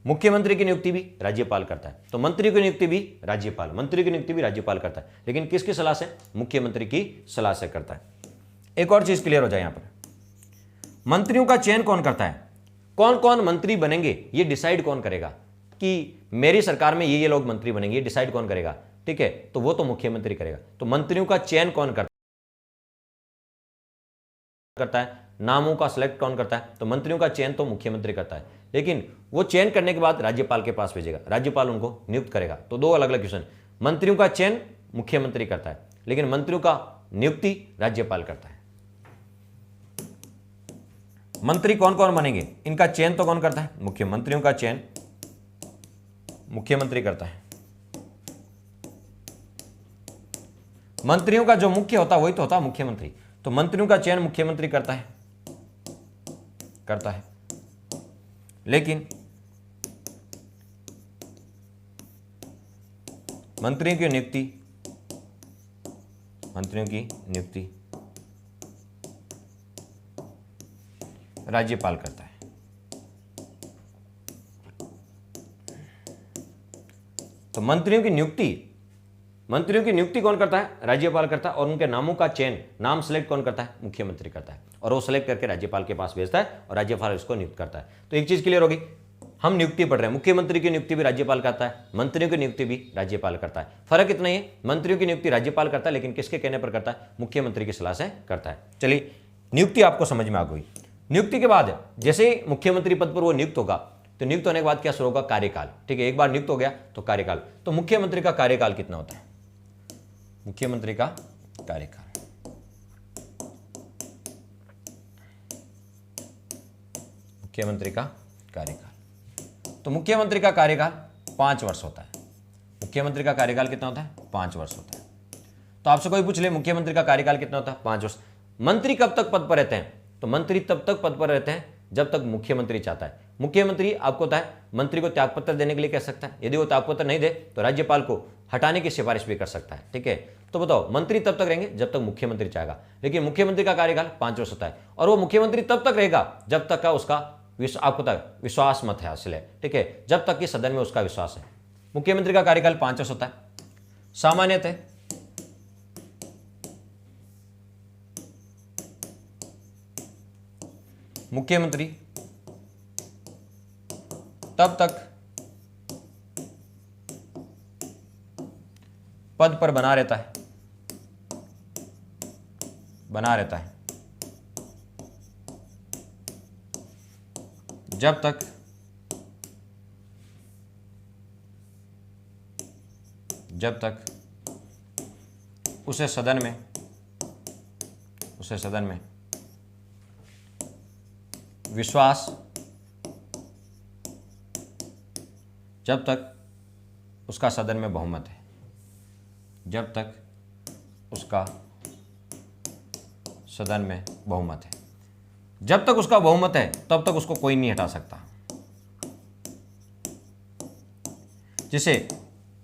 मुख्यमंत्री की नियुक्ति भी राज्यपाल करता है, तो मंत्री की नियुक्ति भी राज्यपाल, मंत्री की नियुक्ति भी राज्यपाल करता है, लेकिन किसकी सलाह से? मुख्यमंत्री की सलाह से करता है। एक और चीज क्लियर हो जाए, यहां पर मंत्रियों का चयन कौन करता है? कौन कौन मंत्री बनेंगे ये डिसाइड कौन करेगा कि मेरी सरकार में ये लोग मंत्री बनेंगे, ये डिसाइड कौन करेगा? ठीक है, तो वो तो मुख्यमंत्री करेगा। तो मंत्रियों का चयन कौन करता है? नामों का सिलेक्ट कौन करता है? तो मंत्रियों का चयन तो मुख्यमंत्री करता है, लेकिन वो चयन करने के बाद राज्यपाल के पास भेजेगा, राज्यपाल उनको नियुक्त करेगा। तो दो अलग अलग क्वेश्चन, मंत्रियों का चयन मुख्यमंत्री करता है, लेकिन मंत्रियों का नियुक्ति राज्यपाल करता है। मंत्री कौन कौन बनेंगे, इनका चयन तो कौन करता है? मुख्यमंत्रियों का चयन मुख्यमंत्री करता है। मंत्रियों का जो मुख्य होता है वही तो होता है मुख्यमंत्री, तो मंत्रियों का चयन मुख्यमंत्री करता है, लेकिन मंत्रियों की नियुक्ति राज्यपाल करता है। तो मंत्रियों की नियुक्ति कौन करता है? राज्यपाल करता है, और उनके नामों का चयन, नाम सेलेक्ट कौन करता है? मुख्यमंत्री करता है, और वो सेलेक्ट करके राज्यपाल के पास भेजता है और राज्यपाल इसको नियुक्त करता है। तो एक चीज क्लियर होगी, हम नियुक्ति पढ़ रहे हैं, मुख्यमंत्री की नियुक्ति भी राज्यपाल करता है, मंत्रियों की नियुक्ति भी राज्यपाल करता है। फर्क इतना ही है, मंत्रियों की नियुक्ति राज्यपाल करता है, लेकिन किसके कहने पर करता है? मुख्यमंत्री की सलाह से करता है। चलिए, नियुक्ति आपको समझ में आ गई। नियुक्ति के बाद जैसे ही मुख्यमंत्री पद पर वो नियुक्त होगा, तो नियुक्त होने के बाद क्या शुरू होगा? कार्यकाल। ठीक है, एक बार नियुक्त हो गया तो कार्यकाल। तो मुख्यमंत्री का कार्यकाल कितना होता है? मुख्यमंत्री का कार्यकाल, तो मुख्यमंत्री का कार्यकाल 5 वर्ष होता है। मुख्यमंत्री का कार्यकाल कितना होता है? 5 वर्ष होता है। तो आपसे कोई पूछ ले मुख्यमंत्री का कार्यकाल कितना होता है? 5 वर्ष। मंत्री कब तक पद पर रहते हैं? तो मंत्री तब तक पद पर रहते हैं जब तक मुख्यमंत्री चाहता है। मुख्यमंत्री आपको होता है मंत्री को त्यागपत्र देने के लिए कह सकता है, यदि वो त्यागपत्र नहीं दे तो राज्यपाल को हटाने की सिफारिश भी कर सकता है। ठीक है, तो बताओ, मंत्री तब तक रहेंगे जब तक मुख्यमंत्री चाहेगा, लेकिन मुख्यमंत्री का कार्यकाल 5 वर्ष होता है, और वो मुख्यमंत्री तब तक रहेगा जब तक का उसका आपको तक विश्वास मत है हासिल है। ठीक है, जब तक कि सदन में उसका विश्वास है। मुख्यमंत्री का कार्यकाल 5 वर्ष होता है। सामान्यतः मुख्यमंत्री तब तक पद पर बना रहता है जब तक उसे सदन में विश्वास, जब तक उसका सदन में बहुमत है, जब तक उसका सदन में बहुमत है, जब तक उसका बहुमत है तब तक उसको कोई नहीं हटा सकता। जैसे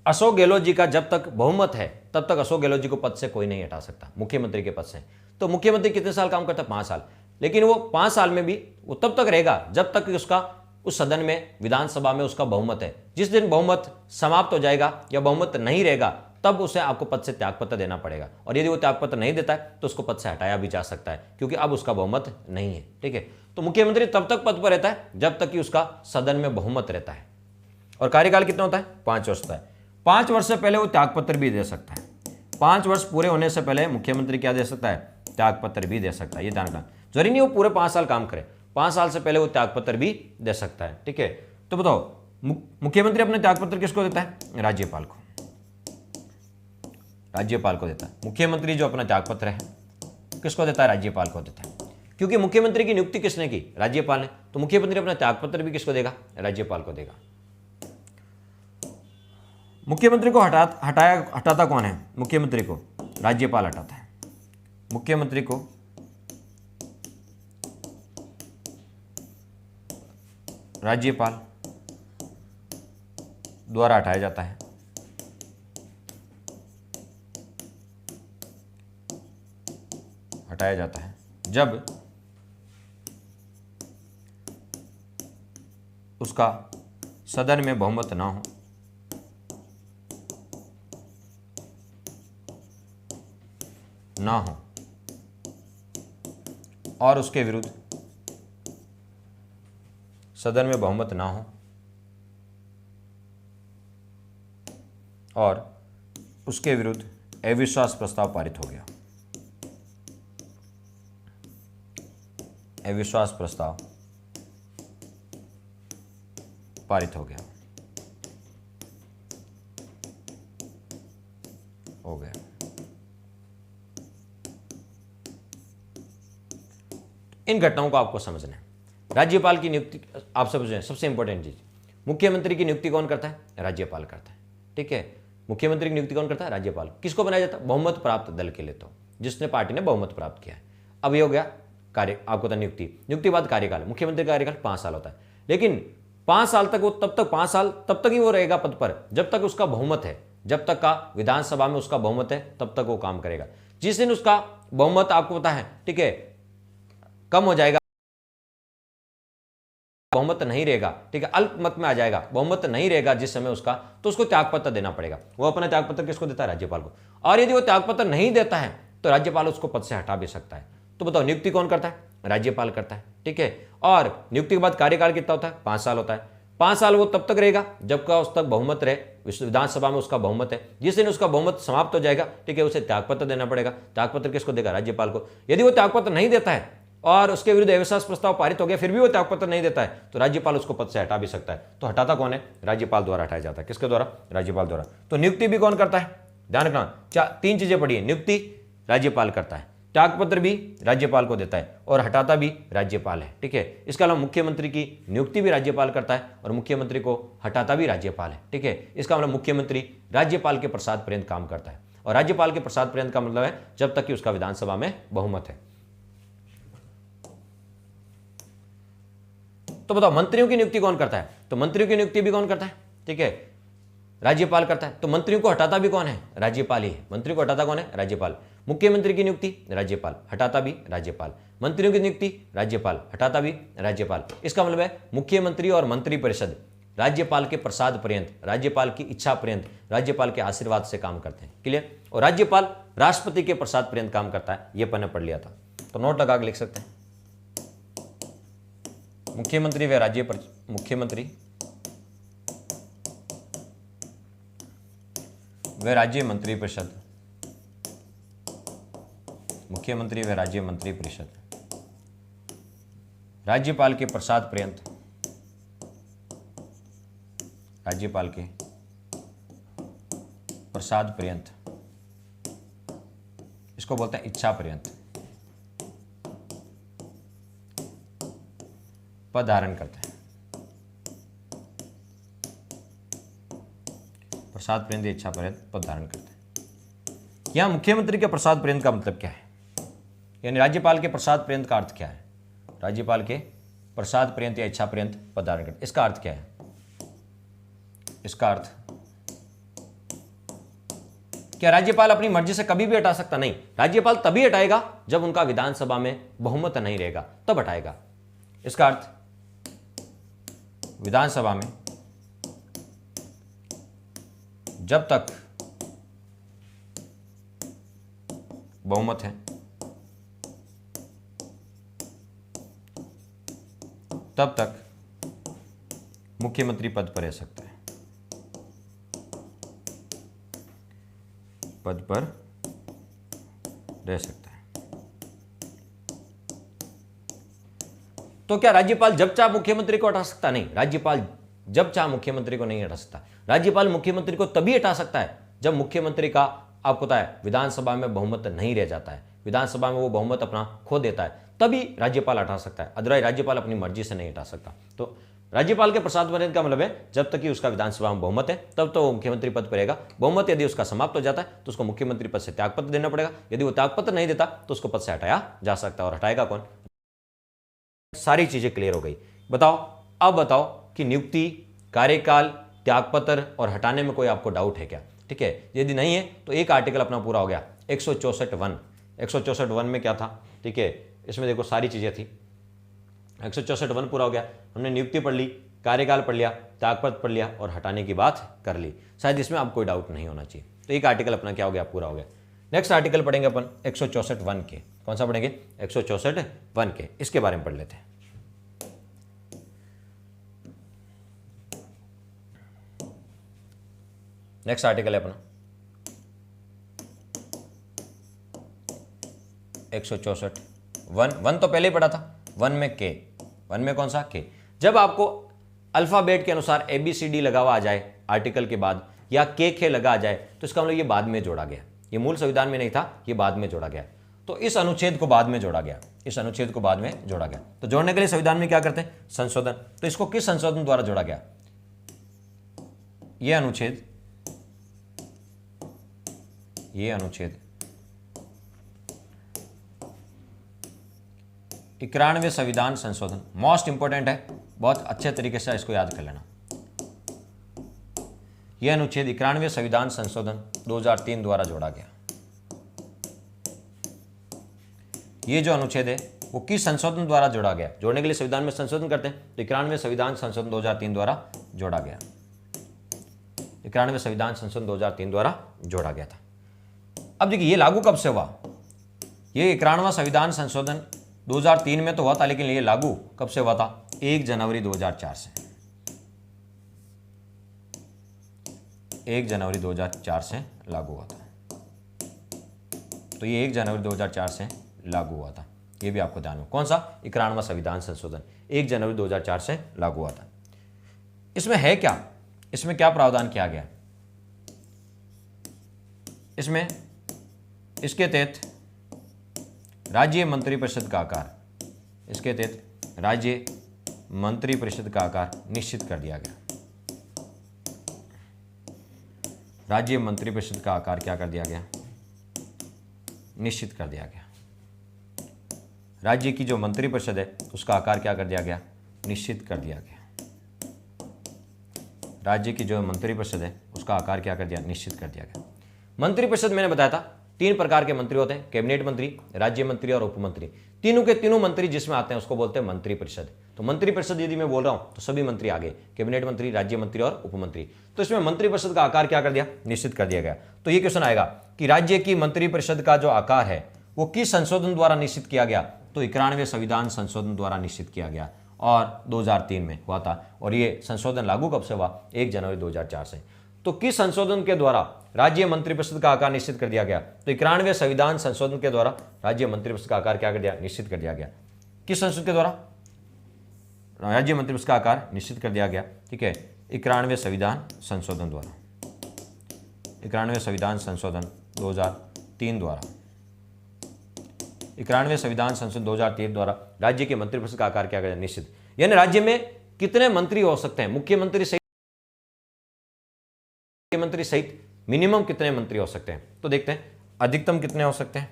अशोक गहलोत जी का जब तक बहुमत है तब तक अशोक गहलोत जी को पद से कोई नहीं हटा सकता, मुख्यमंत्री के पद से। तो मुख्यमंत्री कितने साल काम करता है? 5 साल। लेकिन वो 5 साल में भी वो तब तक रहेगा जब तक कि उसका उस सदन में, विधानसभा में उसका बहुमत है। जिस दिन बहुमत समाप्त हो जाएगा या बहुमत नहीं रहेगा, तब उसे आपको पद से त्यागपत्र देना पड़ेगा, और यदि वो त्यागपत्र नहीं देता है तो उसको पद से हटाया भी जा सकता है, क्योंकि अब उसका बहुमत नहीं है। ठीक है, तो मुख्यमंत्री तब तक पद पर रहता है जब तक कि उसका सदन में बहुमत रहता है, और कार्यकाल कितना होता है? 5 वर्ष होता है। 5 वर्ष से पहले वो त्यागपत्र भी दे सकता है। 5 वर्ष पूरे होने से पहले मुख्यमंत्री क्या दे सकता है? त्यागपत्र भी दे सकता है। ये ध्यान रखना, जरूरी नहीं वो पूरे 5 साल काम करे, 5 साल से पहले वो त्यागपत्र भी दे सकता है। ठीक है, तो बताओ, मुख्यमंत्री अपने त्यागपत्र किसको देता है? राज्यपाल को देता है। मुख्यमंत्री जो अपना त्यागपत्र है किसको देता है? राज्यपाल को देता है, क्योंकि मुख्यमंत्री की नियुक्ति किसने की? राज्यपाल ने। तो मुख्यमंत्री अपना त्यागपत्र भी किसको देगा? राज्यपाल को देगा। मुख्यमंत्री को हटाता कौन है? मुख्यमंत्री को राज्यपाल हटाता है। मुख्यमंत्री को राज्यपाल द्वारा हटाया जाता है। जब उसका सदन में बहुमत ना हो, और उसके विरुद्ध सदन में बहुमत ना हो और उसके विरुद्ध अविश्वास प्रस्ताव पारित हो गया। अविश्वास प्रस्ताव पारित हो गया। इन घटनाओं को आपको समझना है। राज्यपाल की नियुक्ति आप समझ रहे हैं, सबसे इंपॉर्टेंट चीज, मुख्यमंत्री की नियुक्ति कौन करता है? राज्यपाल करता है। ठीक है, मुख्यमंत्री की नियुक्ति कौन करता है? राज्यपाल। किसको बनाया जाता है? बहुमत प्राप्त दल के लिए, तो जिसने पार्टी ने बहुमत प्राप्त किया है। अब ये हो गया कार्य, आपको था नियुक्ति। नियुक्ति बाद कार्यकाल, मुख्यमंत्री का कार्यकाल 5 साल होता है, लेकिन 5 साल तक वो तब तक 5 साल तब तक ही वो रहेगा पद पर जब तक उसका बहुमत है, जब तक का विधानसभा में उसका बहुमत है तब तक वो काम करेगा। जिस दिन उसका बहुमत आपको पता है, ठीक है, कम हो जाएगा, बहुमत नहीं रहेगा, ठीक है, अल्पमत में आ जाएगा, बहुमत नहीं रहेगा जिस समय उसका, तो उसको त्यागपत्र देना पड़ेगा। वो अपना त्यागपत्र किसको देता है? राज्यपाल को। और यदि वो त्यागपत्र नहीं देता है तो राज्यपाल उसको पद से हटा भी सकता है। तो बताओ, नियुक्ति कौन करता है? राज्यपाल करता है। ठीक है, और नियुक्ति के बाद कार्यकाल कितना होता है? 5 साल होता है। 5 साल वो तब तक रहेगा जब का उस तक बहुमत रहे, विधानसभा में उसका बहुमत है। जिस दिन उसका बहुमत समाप्त हो जाएगा, ठीक है, उसे त्यागपत्र देना पड़ेगा। त्यागपत्र किसको देगा? राज्यपाल को। यदि वो त्यागपत्र नहीं देता है और उसके विरुद्ध अविश्वास प्रस्ताव पारित हो गया, फिर भी वो त्यागपत्र नहीं देता है, तो राज्यपाल उसको पद से हटा भी सकता है। तो हटाता कौन है? राज्यपाल द्वारा हटाया जाता है। किसके द्वारा? राज्यपाल द्वारा। तो नियुक्ति भी कौन करता है? ध्यान रखना, 3 चीजें पढ़ी है। नियुक्ति राज्यपाल करता है, त्यागपत्र भी राज्यपाल को देता है, और हटाता भी राज्यपाल है। ठीक है, इसके अलावा मुख्यमंत्री की नियुक्ति भी राज्यपाल करता है और मुख्यमंत्री को हटाता भी राज्यपाल है। ठीक है, इसका मतलब मुख्यमंत्री राज्यपाल के प्रसाद पर्यंत काम करता है, और राज्यपाल के प्रसाद पर्यंत का मतलब है जब तक कि उसका विधानसभा में बहुमत है। तो बताओ, मंत्रियों की नियुक्ति कौन करता है? तो मंत्रियों की नियुक्ति भी कौन करता है? ठीक है, राज्यपाल करता है। तो मंत्रियों को हटाता भी कौन है? राज्यपाल ही है। मंत्री को हटाता कौन है? राज्यपाल। मुख्यमंत्री की नियुक्ति राज्यपाल, हटाता भी राज्यपाल। मंत्रियों की नियुक्ति राज्यपाल, हटाता भी राज्यपाल। इसका मतलब है मुख्यमंत्री और मंत्रिपरिषद राज्यपाल के प्रसाद पर्यंत, राज्यपाल की इच्छा पर्यंत, राज्यपाल के आशीर्वाद से काम करते हैं। क्लियर? और राज्यपाल राष्ट्रपति के प्रसाद पर्यंत काम करता है। यह पन्ने पढ़ लिया था, तो नोट लगा के लिख सकते हैं। मुख्यमंत्री व राज्य मंत्रिपरिषद, मुख्यमंत्री व राज्य मंत्रिपरिषद राज्यपाल के प्रसाद पर्यंत, राज्यपाल के प्रसाद पर्यंत, इसको बोलते हैं इच्छा पर्यंत, पद धारण करते हैं। प्रसाद पर्यंत, इच्छा पर्यंत पद धारण करते हैं। यहां मुख्यमंत्री के प्रसाद पर्यंत का मतलब क्या है? यानी राज्यपाल के प्रसाद पर्यंत का अर्थ क्या है? राज्यपाल के प्रसाद पर्यंत या इच्छा पर्यंत पद धारण करते, इसका अर्थ क्या है? इसका अर्थ क्या राज्यपाल अपनी मर्जी से कभी भी हटा सकता? नहीं, राज्यपाल तभी हटाएगा जब उनका विधानसभा में बहुमत नहीं रहेगा, तब हटाएगा। इसका अर्थ विधानसभा में जब तक बहुमत है तब तक मुख्यमंत्री पद पर रह सकता है, पद पर रह सकता है। तो क्या राज्यपाल जब चाहे मुख्यमंत्री को हटा सकता? नहीं, राज्यपाल जब चाहे मुख्यमंत्री को नहीं हटा सकता। राज्यपाल मुख्यमंत्री को तभी हटा सकता है जब मुख्यमंत्री का, आपको पता है, विधानसभा में बहुमत नहीं रह जाता है, विधानसभा में वो बहुमत अपना खो देता है, तभी राज्यपाल हटा सकता है। अदरवाइज राज्यपाल अपनी मर्जी से नहीं हटा सकता। तो राज्यपाल के प्रसाद पर्यंत का मतलब है जब तक कि उसका विधानसभा में बहुमत है तब तो वो मुख्यमंत्री पद पर रहेगा। बहुमत यदि उसका समाप्त हो जाता है तो उसको मुख्यमंत्री पद से त्यागपत्र देना पड़ेगा। यदि वो त्यागपत्र नहीं देता तो उसको पद से हटाया जा सकता है। और हटाएगा कौन? सारी चीजें क्लियर हो गई। बताओ, अब बताओ कि नियुक्ति, कार्यकाल, त्यागपत्र और हटाने में कोई आपको डाउट है क्या? ठीक है, यदि नहीं है तो एक आर्टिकल अपना पूरा हो गया। 164(1) में क्या था? ठीक है, इसमें देखो सारी चीजें थी। 164(1) पूरा हो गया। हमने नियुक्ति पढ़ ली, कार्यकाल पढ़ लिया, त्यागपत्र पढ़ लिया और हटाने की बात कर ली। शायद इसमें अब कोई डाउट नहीं होना चाहिए। तो एक आर्टिकल अपना क्या हो गया, पूरा हो गया। नेक्स्ट आर्टिकल पढ़ेंगे अपन 164(1) के। कौन सा पढ़ेंगे? 164(1) के। इसके बारे में पढ़ लेते हैं। नेक्स्ट आर्टिकल है अपना 164(1). 1 तो पहले ही पढ़ा था। 1 में के, 1 में कौन सा? के। जब आपको अल्फाबेट के अनुसार ABCD लगा हुआ आ जाए आर्टिकल के बाद, या के लगा आ जाए, तो इसका मतलब ये बाद में जोड़ा गया। ये मूल संविधान में नहीं था, ये बाद में जोड़ा गया। तो इस अनुच्छेद को बाद में जोड़ा गया, इस अनुच्छेद को बाद में जोड़ा गया। तो जोड़ने के लिए संविधान में क्या करते हैं? संशोधन। तो इसको किस संशोधन द्वारा जोड़ा गया? ये अनुच्छेद 91वें संविधान संशोधन। मोस्ट इंपॉर्टेंट है, बहुत अच्छे तरीके से इसको याद कर लेना। यह अनुच्छेद 91वें संविधान संशोधन 2003 द्वारा जोड़ा गया। ये जो अनुच्छेद है वो किस संशोधन द्वारा जोड़ा गया? जोड़ने के लिए संविधान में संशोधन करते हैं, तो 91वें संविधान संशोधन 2003 द्वारा जोड़ा गया। 91वें संविधान संशोधन 2003 द्वारा जोड़ा गया था। अब देखिए ये लागू कब से हुआ? ये 91वां संविधान संशोधन 2003 में तो हुआ था, लेकिन ये लागू कब से हुआ था? 1 जनवरी 2004 से। 1 जनवरी 2004 से लागू हुआ था। तो ये 1 जनवरी 2004 से लागू हुआ था, ये भी आपको ध्यान में। कौन सा? 91वां संविधान संशोधन 1 जनवरी 2004 से लागू हुआ था। इसमें है क्या? इसमें क्या प्रावधान किया गया? इसमें इसके तहत राज्य मंत्रिपरिषद का आकार, इसके तहत राज्य मंत्रिपरिषद का आकार निश्चित कर दिया गया। राज्य मंत्रिपरिषद का आकार क्या कर दिया गया? निश्चित कर दिया गया। राज्य की जो मंत्रिपरिषद है उसका आकार क्या कर दिया गया? निश्चित कर दिया गया। राज्य की जो मंत्रिपरिषद है उसका आकार क्या कर दिया? निश्चित कर दिया गया। मंत्रिपरिषद मैंने बताया था 3 प्रकार के मंत्री होते हैं, कैबिनेट मंत्री, राज्य मंत्री और उप मंत्री। तीनों के तीनों मंत्री जिसमें आते हैं उसको बोलते हैं मंत्रिपरिषद। तो मंत्रिपरिषद यदि मैं बोल रहा हूं तो सभी मंत्री आ गए, कैबिनेट मंत्री, राज्य मंत्री और उप मंत्री। तो इसमें मंत्रिपरिषद का आकार क्या कर दिया? निश्चित कर दिया गया। तो ये क्वेश्चन आएगा कि राज्य की मंत्रिपरिषद का जो आकार है वो किस संशोधन द्वारा निश्चित किया गया? तो 91वें संविधान संशोधन द्वारा निश्चित किया गया और 2003 में हुआ था। और ये संशोधन लागू कब से हुआ? 1 जनवरी 2004 से। तो किस संशोधन के द्वारा राज्य मंत्रिपरिषद का आकार निश्चित कर दिया गया? तो 91वें संविधान संशोधन के द्वारा राज्य मंत्रिपरिषद का आकार क्या कर दिया? निश्चित कर दिया गया। किस संशोधन के द्वारा? राज्य मंत्रिपरिषद का आकार निश्चित कर दिया गया। ठीक है, 91वें संविधान संशोधन द्वारा, 91वें संविधान संशोधन 2003 द्वारा, 91वें संविधान संशोधन 2003 द्वारा राज्य के मंत्रिपरिषद का आकार क्या कर दिया? निश्चित। यानी राज्य में कितने मंत्री हो सकते हैं? मुख्यमंत्री सहित मिनिमम कितने मंत्री हो सकते हैं? तो देखते हैं अधिकतम कितने हो सकते हैं।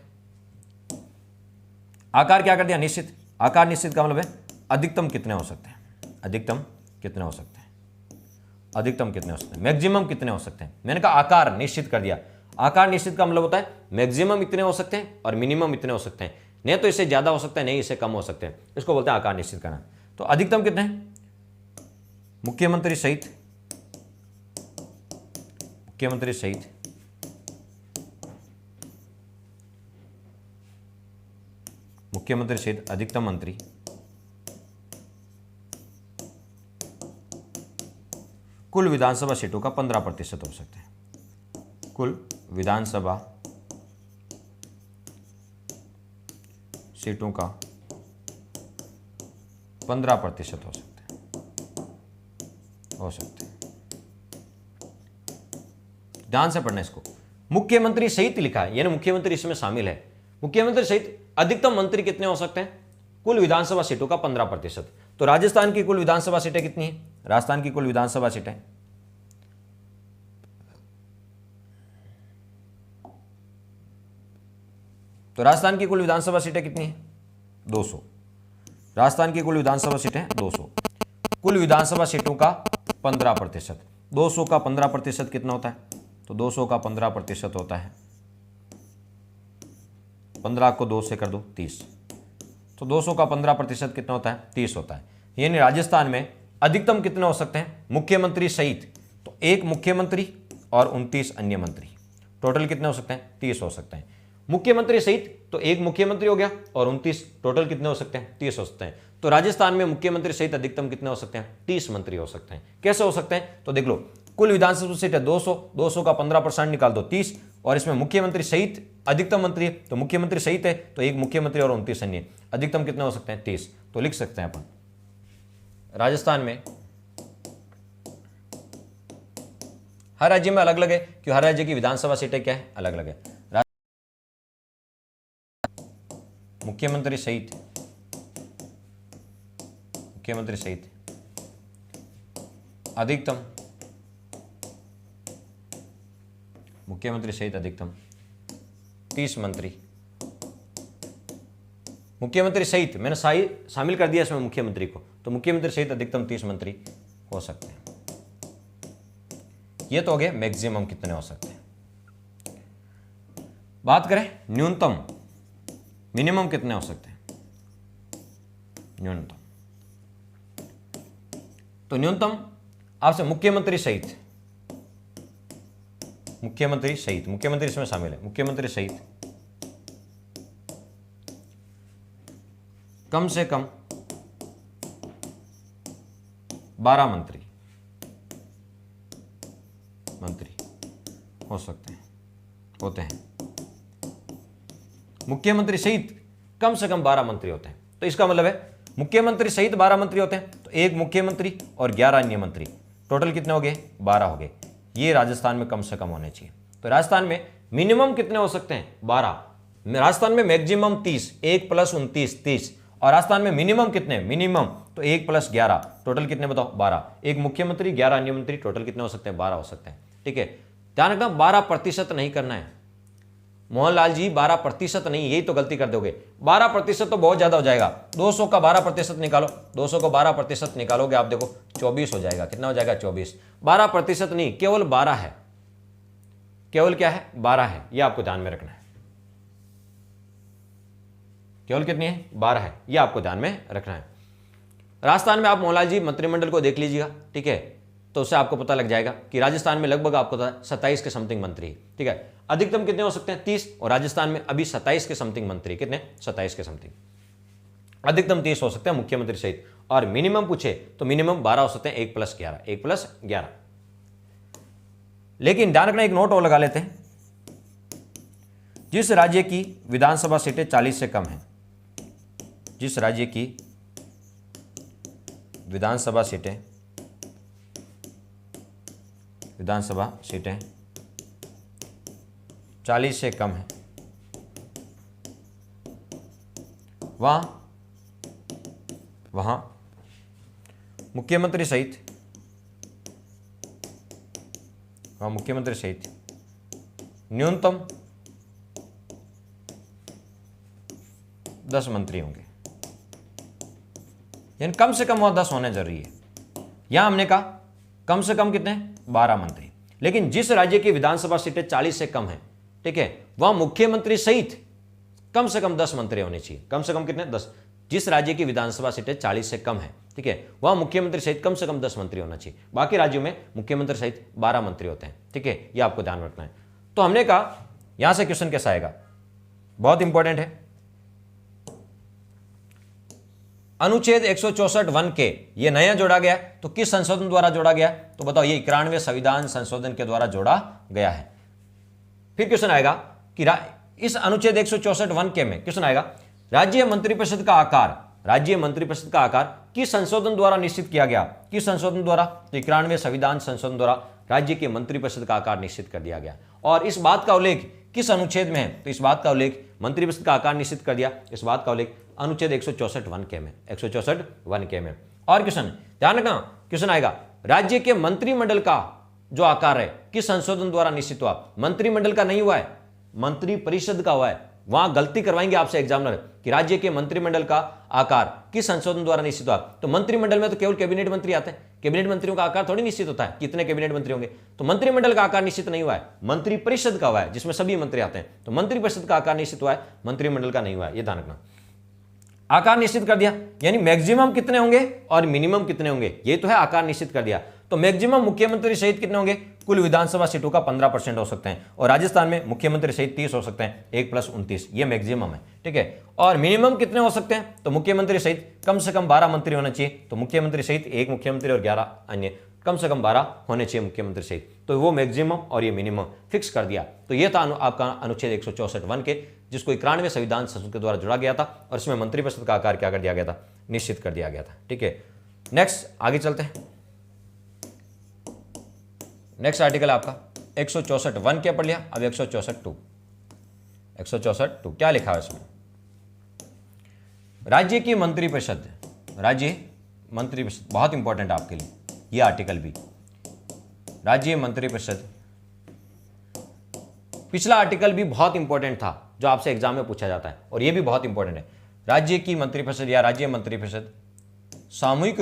आकार क्या कर दिया? निश्चित। आकार निश्चित का मतलब है अधिकतम कितने हो सकते हैं? अधिकतम कितने हो सकते हैं? अधिकतम कितने हो सकते हैं? मैक्सिमम कितने हो सकते हैं? मैंने कहा आकार निश्चित कर दिया। आकार निश्चित का मतलब होता है मैक्सिमम इतने हो सकते हैं और मिनिमम इतने हो सकते हैं। नहीं तो इससे ज्यादा हो सकता है, नहीं इससे कम हो सकते हैं। इसको बोलते हैं आकार निश्चित करना। तो अधिकतम कितने? मुख्यमंत्री सहित अधिकतम मंत्री कुल विधानसभा सीटों का 15% हो सकते हैं। कुल विधानसभा सीटों का 15% हो सकते हैं। ध्यान से पढ़ना इसको। मुख्यमंत्री सहित लिखा है, यानी मुख्यमंत्री इसमें शामिल है। मुख्यमंत्री सहित अधिकतम मंत्री कितने हो सकते हैं? कुल विधानसभा सीटों का 15%। तो राजस्थान की कुल विधानसभा सीटें कितनी है? राजस्थान की कुल विधानसभा सीटें कितनी है? 200। राजस्थान की कुल विधानसभा सीटें 200। कुल विधानसभा सीटों का 15%। 200 का 15% कितना होता है? तो 200 का 15% होता है 15 को 2 से कर दो 30। तो 200 का 15% कितना होता है? 30 होता है। यानी राजस्थान में अधिकतम कितने हो सकते हैं मुख्यमंत्री सहित? तो एक मुख्यमंत्री और 29 अन्य मंत्री, टोटल कितने हो सकते हैं? 30 हो सकते हैं। मुख्यमंत्री सहित तो एक मुख्यमंत्री हो गया और 29, टोटल कितने हो सकते हैं? 30 हो सकते हैं। तो राजस्थान में मुख्यमंत्री सहित अधिकतम कितने हो सकते हैं? 30 मंत्री हो सकते हैं। कैसे हो सकते हैं? तो देख लो, कुल विधानसभा सीट है 200, 200 का 15% निकाल दो 30, और इसमें मुख्यमंत्री सहित अधिकतम मंत्री है, तो मुख्यमंत्री सहित है तो एक मुख्यमंत्री और 29 अन्य, अधिकतम कितने हो सकते हैं? 30। तो लिख सकते हैं अपन राजस्थान में हर राज्य में अलग अलग है, क्योंकि हर राज्य की विधानसभा सीटें क्या है? अलग अलग है। मुख्यमंत्री सहित अधिकतम, मुख्यमंत्री सहित अधिकतम 30 मंत्री। मुख्यमंत्री सहित मैंने शामिल कर दिया इसमें मुख्यमंत्री को, तो मुख्यमंत्री सहित अधिकतम 30 मंत्री हो सकते हैं। ये तो हो गया मैक्सिमम कितने हो सकते हैं। बात करें न्यूनतम, मिनिमम कितने हो सकते हैं? न्यूनतम, तो न्यूनतम आपसे मुख्यमंत्री सहित मुख्यमंत्री इसमें शामिल है, मुख्यमंत्री सहित कम से कम 12 मंत्री हो सकते हैं, होते हैं। मुख्यमंत्री सहित कम से कम 12 मंत्री होते हैं, तो इसका मतलब है मुख्यमंत्री सहित 12 मंत्री होते हैं, तो एक मुख्यमंत्री और 11 अन्य मंत्री, टोटल कितने हो गए? 12 हो गए। ये राजस्थान में कम से कम होने चाहिए। तो राजस्थान में मिनिमम कितने हो सकते हैं? 12। राजस्थान में मैक्सिमम 30, 1 + 29 30, और राजस्थान में मिनिमम कितने? मिनिमम तो 1 + 11, टोटल कितने बताओ? 12। एक मुख्यमंत्री, 11 अन्य मंत्री, टोटल कितने हो सकते हैं? 12 हो सकते हैं। ठीक है, ध्यान रखना 12% नहीं करना है मोहनलाल जी, 12% नहीं, यही तो गलती कर दोगे। 12% तो बहुत ज्यादा हो जाएगा। 200 का 12% निकालो, 200 को 12% निकालोगे आप देखो 24 हो जाएगा। कितना हो जाएगा? 24। 12% नहीं, केवल 12 है। केवल क्या है? 12 है, यह आपको ध्यान में रखना है। केवल कितनी है? 12 है, यह आपको ध्यान में रखना है। राजस्थान में आप मोहनलाल जी मंत्रिमंडल को देख लीजिएगा, ठीक है, तो उससे आपको पता लग जाएगा कि राजस्थान में लगभग आपको 27 के समथिंग मंत्री, ठीक है। अधिकतम कितने हो सकते हैं? 30, और राजस्थान में अभी 27 के समथिंग मंत्री, कितने? 27 के समथिंग। अधिकतम 30 हो सकते हैं मुख्यमंत्री सहित, और मिनिमम पूछे तो मिनिमम 12 हो सकते हैं, 1 + 11, 1 + 11। लेकिन ध्यान रखना, एक नोट और लगा लेते हैं, जिस राज्य की विधानसभा सीटें 40 से कम है, जिस राज्य की विधानसभा सीटें 40 से कम है, वहां मुख्यमंत्री सहित न्यूनतम 10 मंत्री होंगे, यानी कम से कम वहां 10 होने जरूरी है। यहां हमने कहा कम से कम कितने? 12 मंत्री। लेकिन जिस राज्य की विधानसभा सीटें 40 से कम है, ठीक है, वहां मुख्यमंत्री सहित कम से कम 10 मंत्री होने चाहिए। कम से कम कितने? 10। जिस राज्य की विधानसभा सीटें 40 से कम है, ठीक है, वहां मुख्यमंत्री सहित कम से कम 10 मंत्री होना चाहिए। बाकी राज्यों में मुख्यमंत्री सहित 12 मंत्री होते हैं, ठीक है, यह आपको ध्यान रखना है। तो हमने कहा यहां से क्वेश्चन कैसा आएगा, बहुत इंपॉर्टेंट है। अनुच्छेद 164(1) के ये नया जोड़ा गया, तो किस संशोधन द्वारा जोड़ा गया? तो बताओ, ये 91वें संविधान संशोधन के द्वारा जोड़ा गया है। फिर क्वेश्चन आएगा कि इस अनुच्छेद 164(1) के में क्वेश्चन आएगा, राज्य मंत्रिपरिषद का आकार किस संशोधन द्वारा निश्चित किया गया? किस संशोधन द्वारा? तो 91वें संविधान संशोधन द्वारा राज्य के मंत्रिपरिषद का आकार निश्चित कर दिया गया। और इस बात का उल्लेख किस अनुच्छेद में है? तो इस बात का उल्लेख, मंत्रिपरिषद का आकार निश्चित कर दिया, इस बात का उल्लेख अनुच्छेद 164(1) के में, 164(1) के में। और क्वेश्चन ध्यान रखना, क्वेश्चन आएगा, राज्य के मंत्रिमंडल का जो आकार है किस संशोधन द्वारा निश्चित हुआ? मंत्रिमंडल का नहीं हुआ है, मंत्रिपरिषद का हुआ है। वहां गलती करवाएंगे आपसे एग्जामिनर कि राज्य के मंत्रिमंडल का आकार किस संशोधन द्वारा निश्चित हुआ। तो मंत्रिमंडल में तो केवल कैबिनेट मंत्री आते हैं, कैबिनेट मंत्रियों का आकार थोड़ी निश्चित होता है, कितने कैबिनेट मंत्री होंगे। तो मंत्रिमंडल का आकार निश्चित नहीं हुआ है, मंत्रिपरिषद का हुआ है, जिसमें सभी मंत्री आते हैं। तो मंत्रिपरिषद का आकार निश्चित हुआ है, मंत्रिमंडल का नहीं हुआ है, यह ध्यान रखना। आकार निश्चित कर दिया, यानी मैक्सिमम कितने होंगे और मिनिमम कितने होंगे, ये तो है आकार निश्चित कर दिया। तो मैक्सिमम मुख्यमंत्री सहित कितने होंगे, कुल विधानसभा सीटों का 15% हो सकते हैं, और राजस्थान में मुख्यमंत्री सहित 30 हो सकते हैं, 1 + 29, ये मैक्सिमम है, ठीक है। और मिनिमम कितने हो सकते हैं, तो मुख्यमंत्री सहित कम से कम 12 मंत्री होना चाहिए, तो मुख्यमंत्री सहित 1 मुख्यमंत्री और 11 अन्य, कम से कम 12 होने चाहिए मुख्यमंत्री सहित। तो वो मैक्सिमम और ये मिनिमम फिक्स कर दिया। तो ये था आपका अनुच्छेद 164(1) के, जिसको 91वें संविधान संशोधन के द्वारा जोड़ा गया था, और इसमें मंत्रिपरिषद का आकार क्या कर दिया गया था, निश्चित कर दिया गया था, ठीक है। नेक्स्ट आगे चलते हैं। नेक्स्ट आर्टिकल आपका 164(1) क्या पढ़ लिया, अब 164(2). 164(2) क्या लिखा है इसमें, राज्य की मंत्रिपरिषद, राज्य मंत्रिपरिषद बहुत इंपॉर्टेंट है आपके लिए ये आर्टिकल भी। राज्य मंत्रिपरिषद, पिछला आर्टिकल भी बहुत इंपॉर्टेंट था जो आपसे एग्जाम में पूछा जाता है, और ये भी बहुत इंपॉर्टेंट है। राज्य की मंत्रिपरिषद या राज्य मंत्रिपरिषद सामूहिक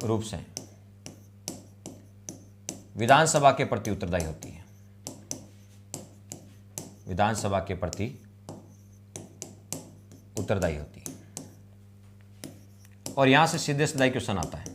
रूप से विधानसभा के प्रति उत्तरदायी होती है, विधानसभा के प्रति उत्तरदायी होती है। और यहां से सीधे सीधा क्वेश्चन आता है,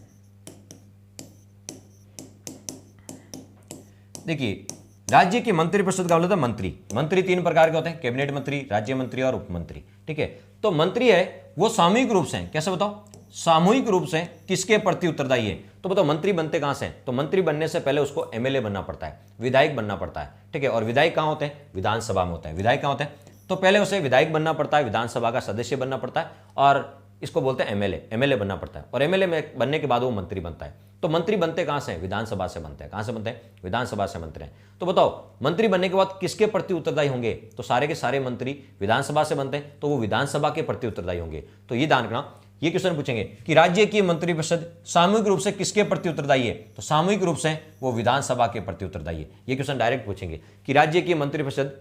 देखिए राज्य की मंत्रिपरिषद का बोला था मंत्री 3 प्रकार के होते हैं, कैबिनेट मंत्री, राज्य मंत्री और उप मंत्री, ठीक है। तो मंत्री है वो सामूहिक रूप से, कैसे बताओ, सामूहिक रूप से किसके प्रति उत्तरदायी है। तो बताओ मंत्री बनते कहां से, तो मंत्री बनने से पहले उसको एमएलए बनना पड़ता है, विधायक बनना पड़ता है, ठीक है। और विधायक कहां होते हैं, विधानसभा में होते हैं। विधायक कहां होते हैं, तो पहले उसे विधायक बनना पड़ता है, विधानसभा का सदस्य बनना पड़ता है, और इसको बोलते हैं एमएलए बनना पड़ता है, और एमएलए में बनने के बाद वो मंत्री बनता है। तो मंत्री बनते कहां से, विधानसभा से बनते हैं। कहां से बनते हैं, विधानसभा से बनते हैं। तो बताओ मंत्री बनने के बाद किसके प्रति उत्तरदायी होंगे, तो सारे के सारे मंत्री विधानसभा से बनते हैं, तो वो विधानसभा के प्रति उत्तरदायी होंगे। तो ये ध्यान रखना, ये क्वेश्चन पूछेंगे कि राज्य की मंत्रिपरिषद सामूहिक रूप से किसके प्रति उत्तरदायी है, तो सामूहिक रूप से वो विधानसभा के प्रति उत्तरदायी है। ये क्वेश्चन डायरेक्ट पूछेंगे कि राज्य की मंत्रिपरिषद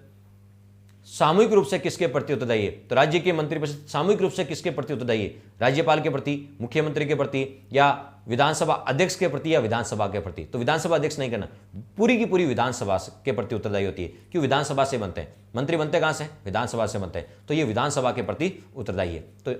सामूहिक रूप से किसके प्रति उत्तरदायी है, तो राज्य की मंत्रिपरिषद सामूहिक रूप से किसके प्रति उत्तरदायी है, राज्यपाल के प्रति, मुख्यमंत्री के प्रति, या विधानसभा अध्यक्ष के प्रति, या विधानसभा के प्रति। तो विधानसभा अध्यक्ष नहीं करना, पूरी की पूरी विधानसभा के प्रति उत्तरदायी होती है, क्यों, विधानसभा से बनते हैं। मंत्री बनते कहां से, विधानसभा से बनते हैं, तो ये विधानसभा के प्रति उत्तरदायी है। तो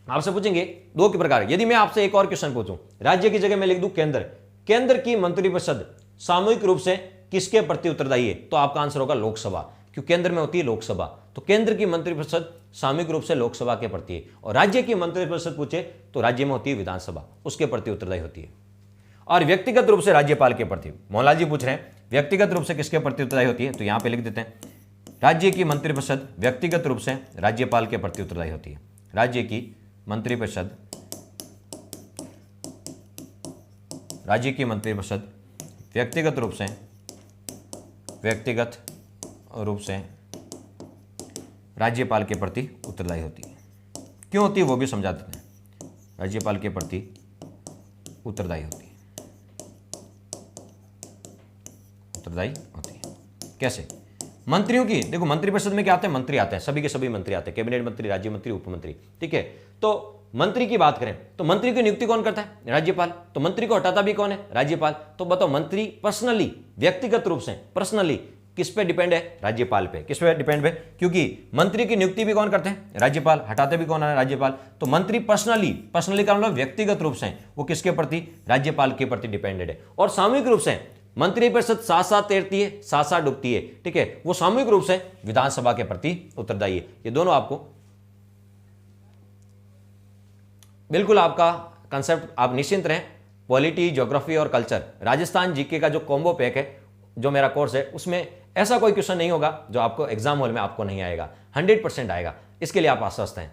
आपसे पूछेंगे 2 के प्रकार। यदि मैं आपसे एक और क्वेश्चन पूछूं, राज्य की जगह मैं लिख दूं केंद्र की मंत्रिपरिषद सामूहिक रूप से किसके प्रति उत्तरदायी है, तो आपका आंसर होगा लोकसभा, क्योंकि केंद्र में होती है लोकसभा। तो केंद्र की मंत्रिपरिषद सामूहिक रूप से लोकसभा के प्रति है, और राज्य की मंत्रिपरिषद पूछे तो राज्य में होती है विधानसभा, उसके प्रति उत्तरदायी होती है। और व्यक्तिगत रूप से राज्यपाल के प्रति, मोहनलाल जी पूछ रहे हैं व्यक्तिगत रूप से किसके प्रति उत्तरदायी होती है, तो यहां पे लिख देते हैं राज्य की मंत्रिपरिषद व्यक्तिगत रूप से राज्यपाल के प्रति उत्तरदायी होती है। राज्य की मंत्रिपरिषद व्यक्तिगत रूप से राज्यपाल के प्रति उत्तरदायी होती है। क्यों होती है वो भी समझा देते हैं। राज्यपाल के प्रति उत्तरदायी होती है, कैसे, मंत्रियों की, देखो मंत्रिपरिषद में क्या आते हैं, मंत्री आते हैं, सभी के सभी मंत्री आते हैं, कैबिनेट मंत्री, राज्य मंत्री, उप मंत्री, ठीक है। तो मंत्री की बात करें तो मंत्री की नियुक्ति कौन करता है, राज्यपाल। तो मंत्री को हटाता भी कौन है, राज्यपाल। तो बताओ मंत्री पर्सनली, व्यक्तिगत रूप से, पर्सनली किस पे डिपेंड है, राज्यपाल पे। किस पे डिपेंड है, क्योंकि मंत्री की नियुक्ति भी कौन करते हैं, राज्यपाल, हटाते भी कौन है, राज्यपाल। तो मंत्री पर्सनली का मतलब व्यक्तिगत रूप से वो किसके प्रति, राज्यपाल के प्रति डिपेंडेड है। और सामूहिक रूप से मंत्रिपरिषद साथ साथ तैरती है, साथ साथ डूबती है, ठीक है। वो सामूहिक रूप से विधानसभा के प्रति उत्तरदायी है। ये दोनों आपको बिल्कुल आपका कंसेप्ट, आप निश्चिंत रहें। पॉलिटी, ज्योग्राफी और कल्चर, राजस्थान जीके का जो कॉम्बो पैक है, जो मेरा कोर्स है, उसमें ऐसा कोई क्वेश्चन नहीं होगा जो आपको एग्जाम हॉल में आपको नहीं आएगा, 100% आएगा। इसके लिए आप आश्वस्त हैं।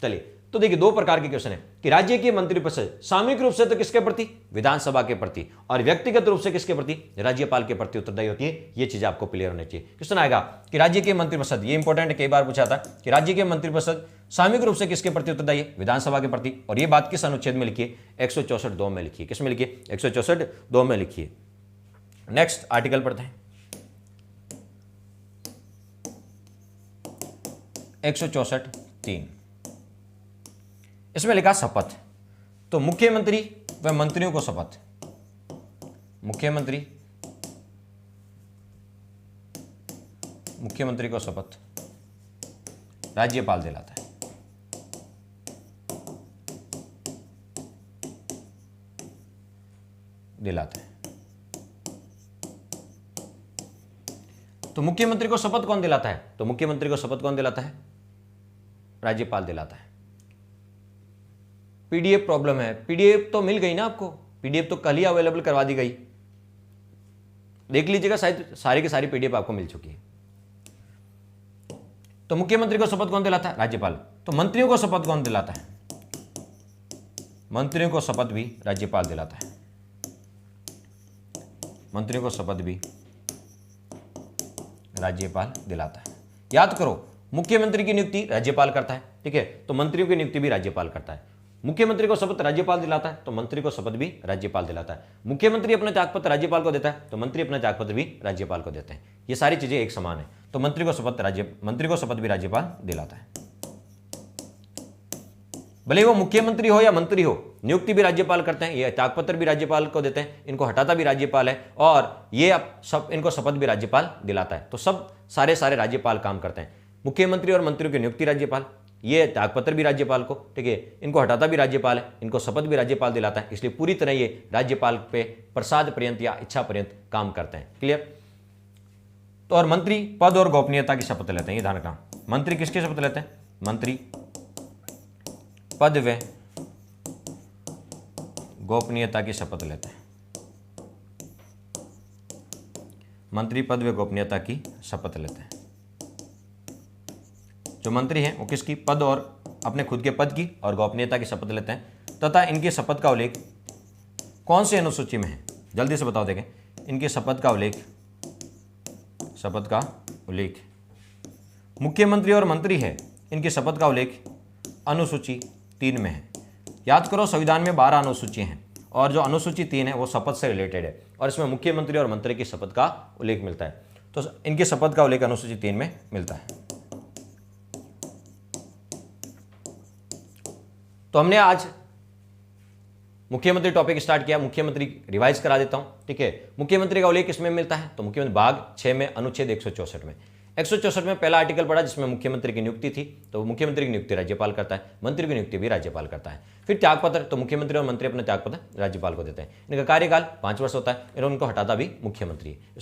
चलिए, तो देखिए 2 प्रकार के क्वेश्चन है कि राज्य की मंत्रिपरिषद सामूहिक रूप से तो किसके प्रति, विधानसभा के प्रति, और व्यक्तिगत रूप से किसके प्रति, राज्यपाल के प्रति उत्तरदायी होती है। ये चीज आपको क्लियर होनी चाहिए। क्वेश्चन आएगा कि राज्य की मंत्रिपरिषद, ये इंपॉर्टेंट है, कई बार पूछा था कि राज्य की मंत्रिपरिषद सामूहिक रूप से किसके प्रति उत्तरदायी है, विधानसभा के प्रति। और ये बात किस अनुच्छेद में लिखिए, 164(2) में लिखिए। किस में लिखिए, 164(2) में लिखिए। नेक्स्ट आर्टिकल पढ़ते हैं, 164(3). इसमें लिखा शपथ। तो मुख्यमंत्री व मंत्रियों को शपथ, मुख्यमंत्री को शपथ। राज्यपाल दिलाता है। तो मुख्यमंत्री को शपथ कौन दिलाता है? तो मुख्यमंत्री को शपथ कौन दिलाता है? राज्यपाल दिलाता है। पीडीएफ प्रॉब्लम है, पीडीएफ तो मिल गई ना आपको, पीडीएफ तो कल ही अवेलेबल करवा दी गई, देख लीजिएगा, शायद सारी की सारी पीडीएफ आपको मिल चुकी है। तो मुख्यमंत्री को शपथ कौन दिलाता है? राज्यपाल। तो मंत्रियों को शपथ कौन दिलाता है? मंत्रियों को शपथ भी राज्यपाल दिलाता है। मंत्रियों को शपथ भी राज्यपाल दिलाता है। याद करो, मुख्यमंत्री की नियुक्ति राज्यपाल करता है, ठीक है, तो मंत्रियों की नियुक्ति भी राज्यपाल करता है। मुख्यमंत्री को शपथ राज्यपाल दिलाता है, तो मंत्री को शपथ भी राज्यपाल दिलाता है। मुख्यमंत्री अपना त्यागपत्र राज्यपाल को देता है, तो मंत्री अपना त्यागपत्र भी राज्यपाल को देते हैं। ये सारी चीजें एक समान है। तो मंत्री को शपथ भी राज्यपाल दिलाता है। भले वो मुख्यमंत्री हो या मंत्री हो, नियुक्ति भी राज्यपाल करते हैं, ये त्यागपत्र भी राज्यपाल को देते हैं, इनको हटाता भी राज्यपाल है, और ये अब सब इनको शपथ भी राज्यपाल दिलाता है। तो सब सारे राज्यपाल काम करते हैं। मुख्यमंत्री और मंत्रियों की नियुक्ति राज्यपाल, ये त्यागपत्र भी राज्यपाल को, ठीक है, इनको हटाता भी राज्यपाल है, इनको शपथ भी राज्यपाल दिलाता है। इसलिए पूरी तरह ये राज्यपाल पे प्रसाद पर्यंत या इच्छा पर्यंत काम करते हैं। क्लियर? तो और मंत्री पद और गोपनीयता की शपथ लेते हैं, ये ध्यान रखना। मंत्री किसकी शपथ लेते हैं? मंत्री पद व गोपनीयता की शपथ लेते हैं। मंत्री पद व गोपनीयता की शपथ लेते हैं। जो मंत्री हैं वो किसकी? पद और अपने खुद के पद की और गोपनीयता की शपथ लेते हैं, तथा इनकी शपथ का उल्लेख कौन सी अनुसूची में है? जल्दी से बताओ, देखें, इनकी शपथ का उल्लेख मुख्यमंत्री और मंत्री है, इनकी शपथ का उल्लेख अनुसूची 3 में है। याद करो, संविधान में 12 अनुसूचियां हैं, और जो अनुसूची 3 है वो शपथ से रिलेटेड है, और इसमें मुख्यमंत्री और मंत्री की शपथ का उल्लेख मिलता है। तो इनकी शपथ का उल्लेख अनुसूची 3 में मिलता है। तो हमने आज मुख्यमंत्री टॉपिक स्टार्ट किया। मुख्यमंत्री रिवाइज करा देता हूं, ठीक है। मुख्यमंत्री का उल्लेख किसमें मिलता है? तो मुख्यमंत्री भाग 6 में, अनुच्छेद 164 में। 164 में पहला आर्टिकल पढ़ा जिसमें मुख्यमंत्री की नियुक्ति थी, तो मुख्यमंत्री की नियुक्ति राज्यपाल करता है, मंत्री की नियुक्ति भी राज्यपाल करता है। फिर त्यागपत्र, तो मुख्यमंत्री और मंत्री अपने त्यागपत्र राज्यपाल को देते हैं। इनका कार्यकाल 5 वर्ष होता है, और उनको हटाता भी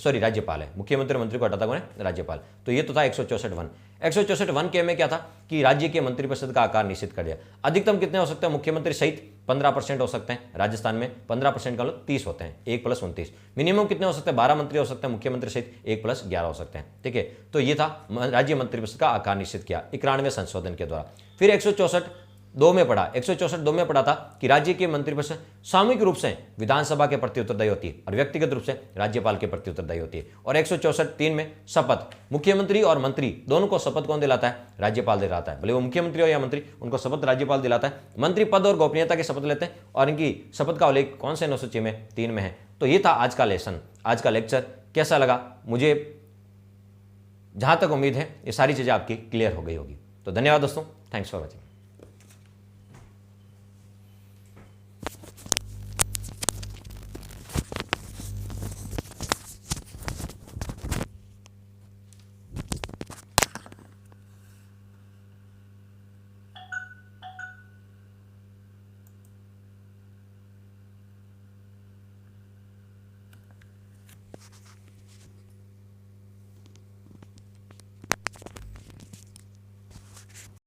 राज्यपाल है। मुख्यमंत्री और मंत्री को हटाता कौन है? राज्यपाल। तो ये तो था 164(1). 164(1) के में क्या था कि राज्य के मंत्रिपरिषद का आकार निश्चित कर दिया। अधिकतम कितने हो सकते हैं? मुख्यमंत्री सहित 15% हो सकते हैं। राजस्थान में 15% का लोग 30 होते हैं, 1 + 29। मिनिमम कितने हो सकते हैं? 12 मंत्री हो सकते हैं, मुख्यमंत्री सहित 1 + 11 हो सकते हैं, ठीक है। तो ये था राज्य मंत्रिपरिषद का आकार निश्चित किया 91वें संशोधन के द्वारा। फिर 164(2) में पढ़ा, 164(2) में पढ़ा था कि राज्य के मंत्रिपरिषद सामूहिक रूप से विधानसभा के प्रति उत्तरदायी होती है और व्यक्तिगत रूप से राज्यपाल के प्रति उत्तरदायी होती है। और 164(3) में शपथ, मुख्यमंत्री और मंत्री दोनों को शपथ कौन दिलाता है? राज्यपाल दिलाता है। भले वो मुख्यमंत्री हो या मंत्री, उनको शपथ राज्यपाल दिलाता है। मंत्री पद और गोपनीयता की शपथ लेते हैं, और इनकी शपथ का उल्लेख कौन से अनुसूची में? 3 में है। तो ये था आज का लेसन, आज का लेक्चर। कैसा लगा? मुझे जहां तक उम्मीद है ये सारी चीजें आपकी क्लियर हो गई होगी। तो धन्यवाद दोस्तों, थैंक्स फॉर वॉचिंग।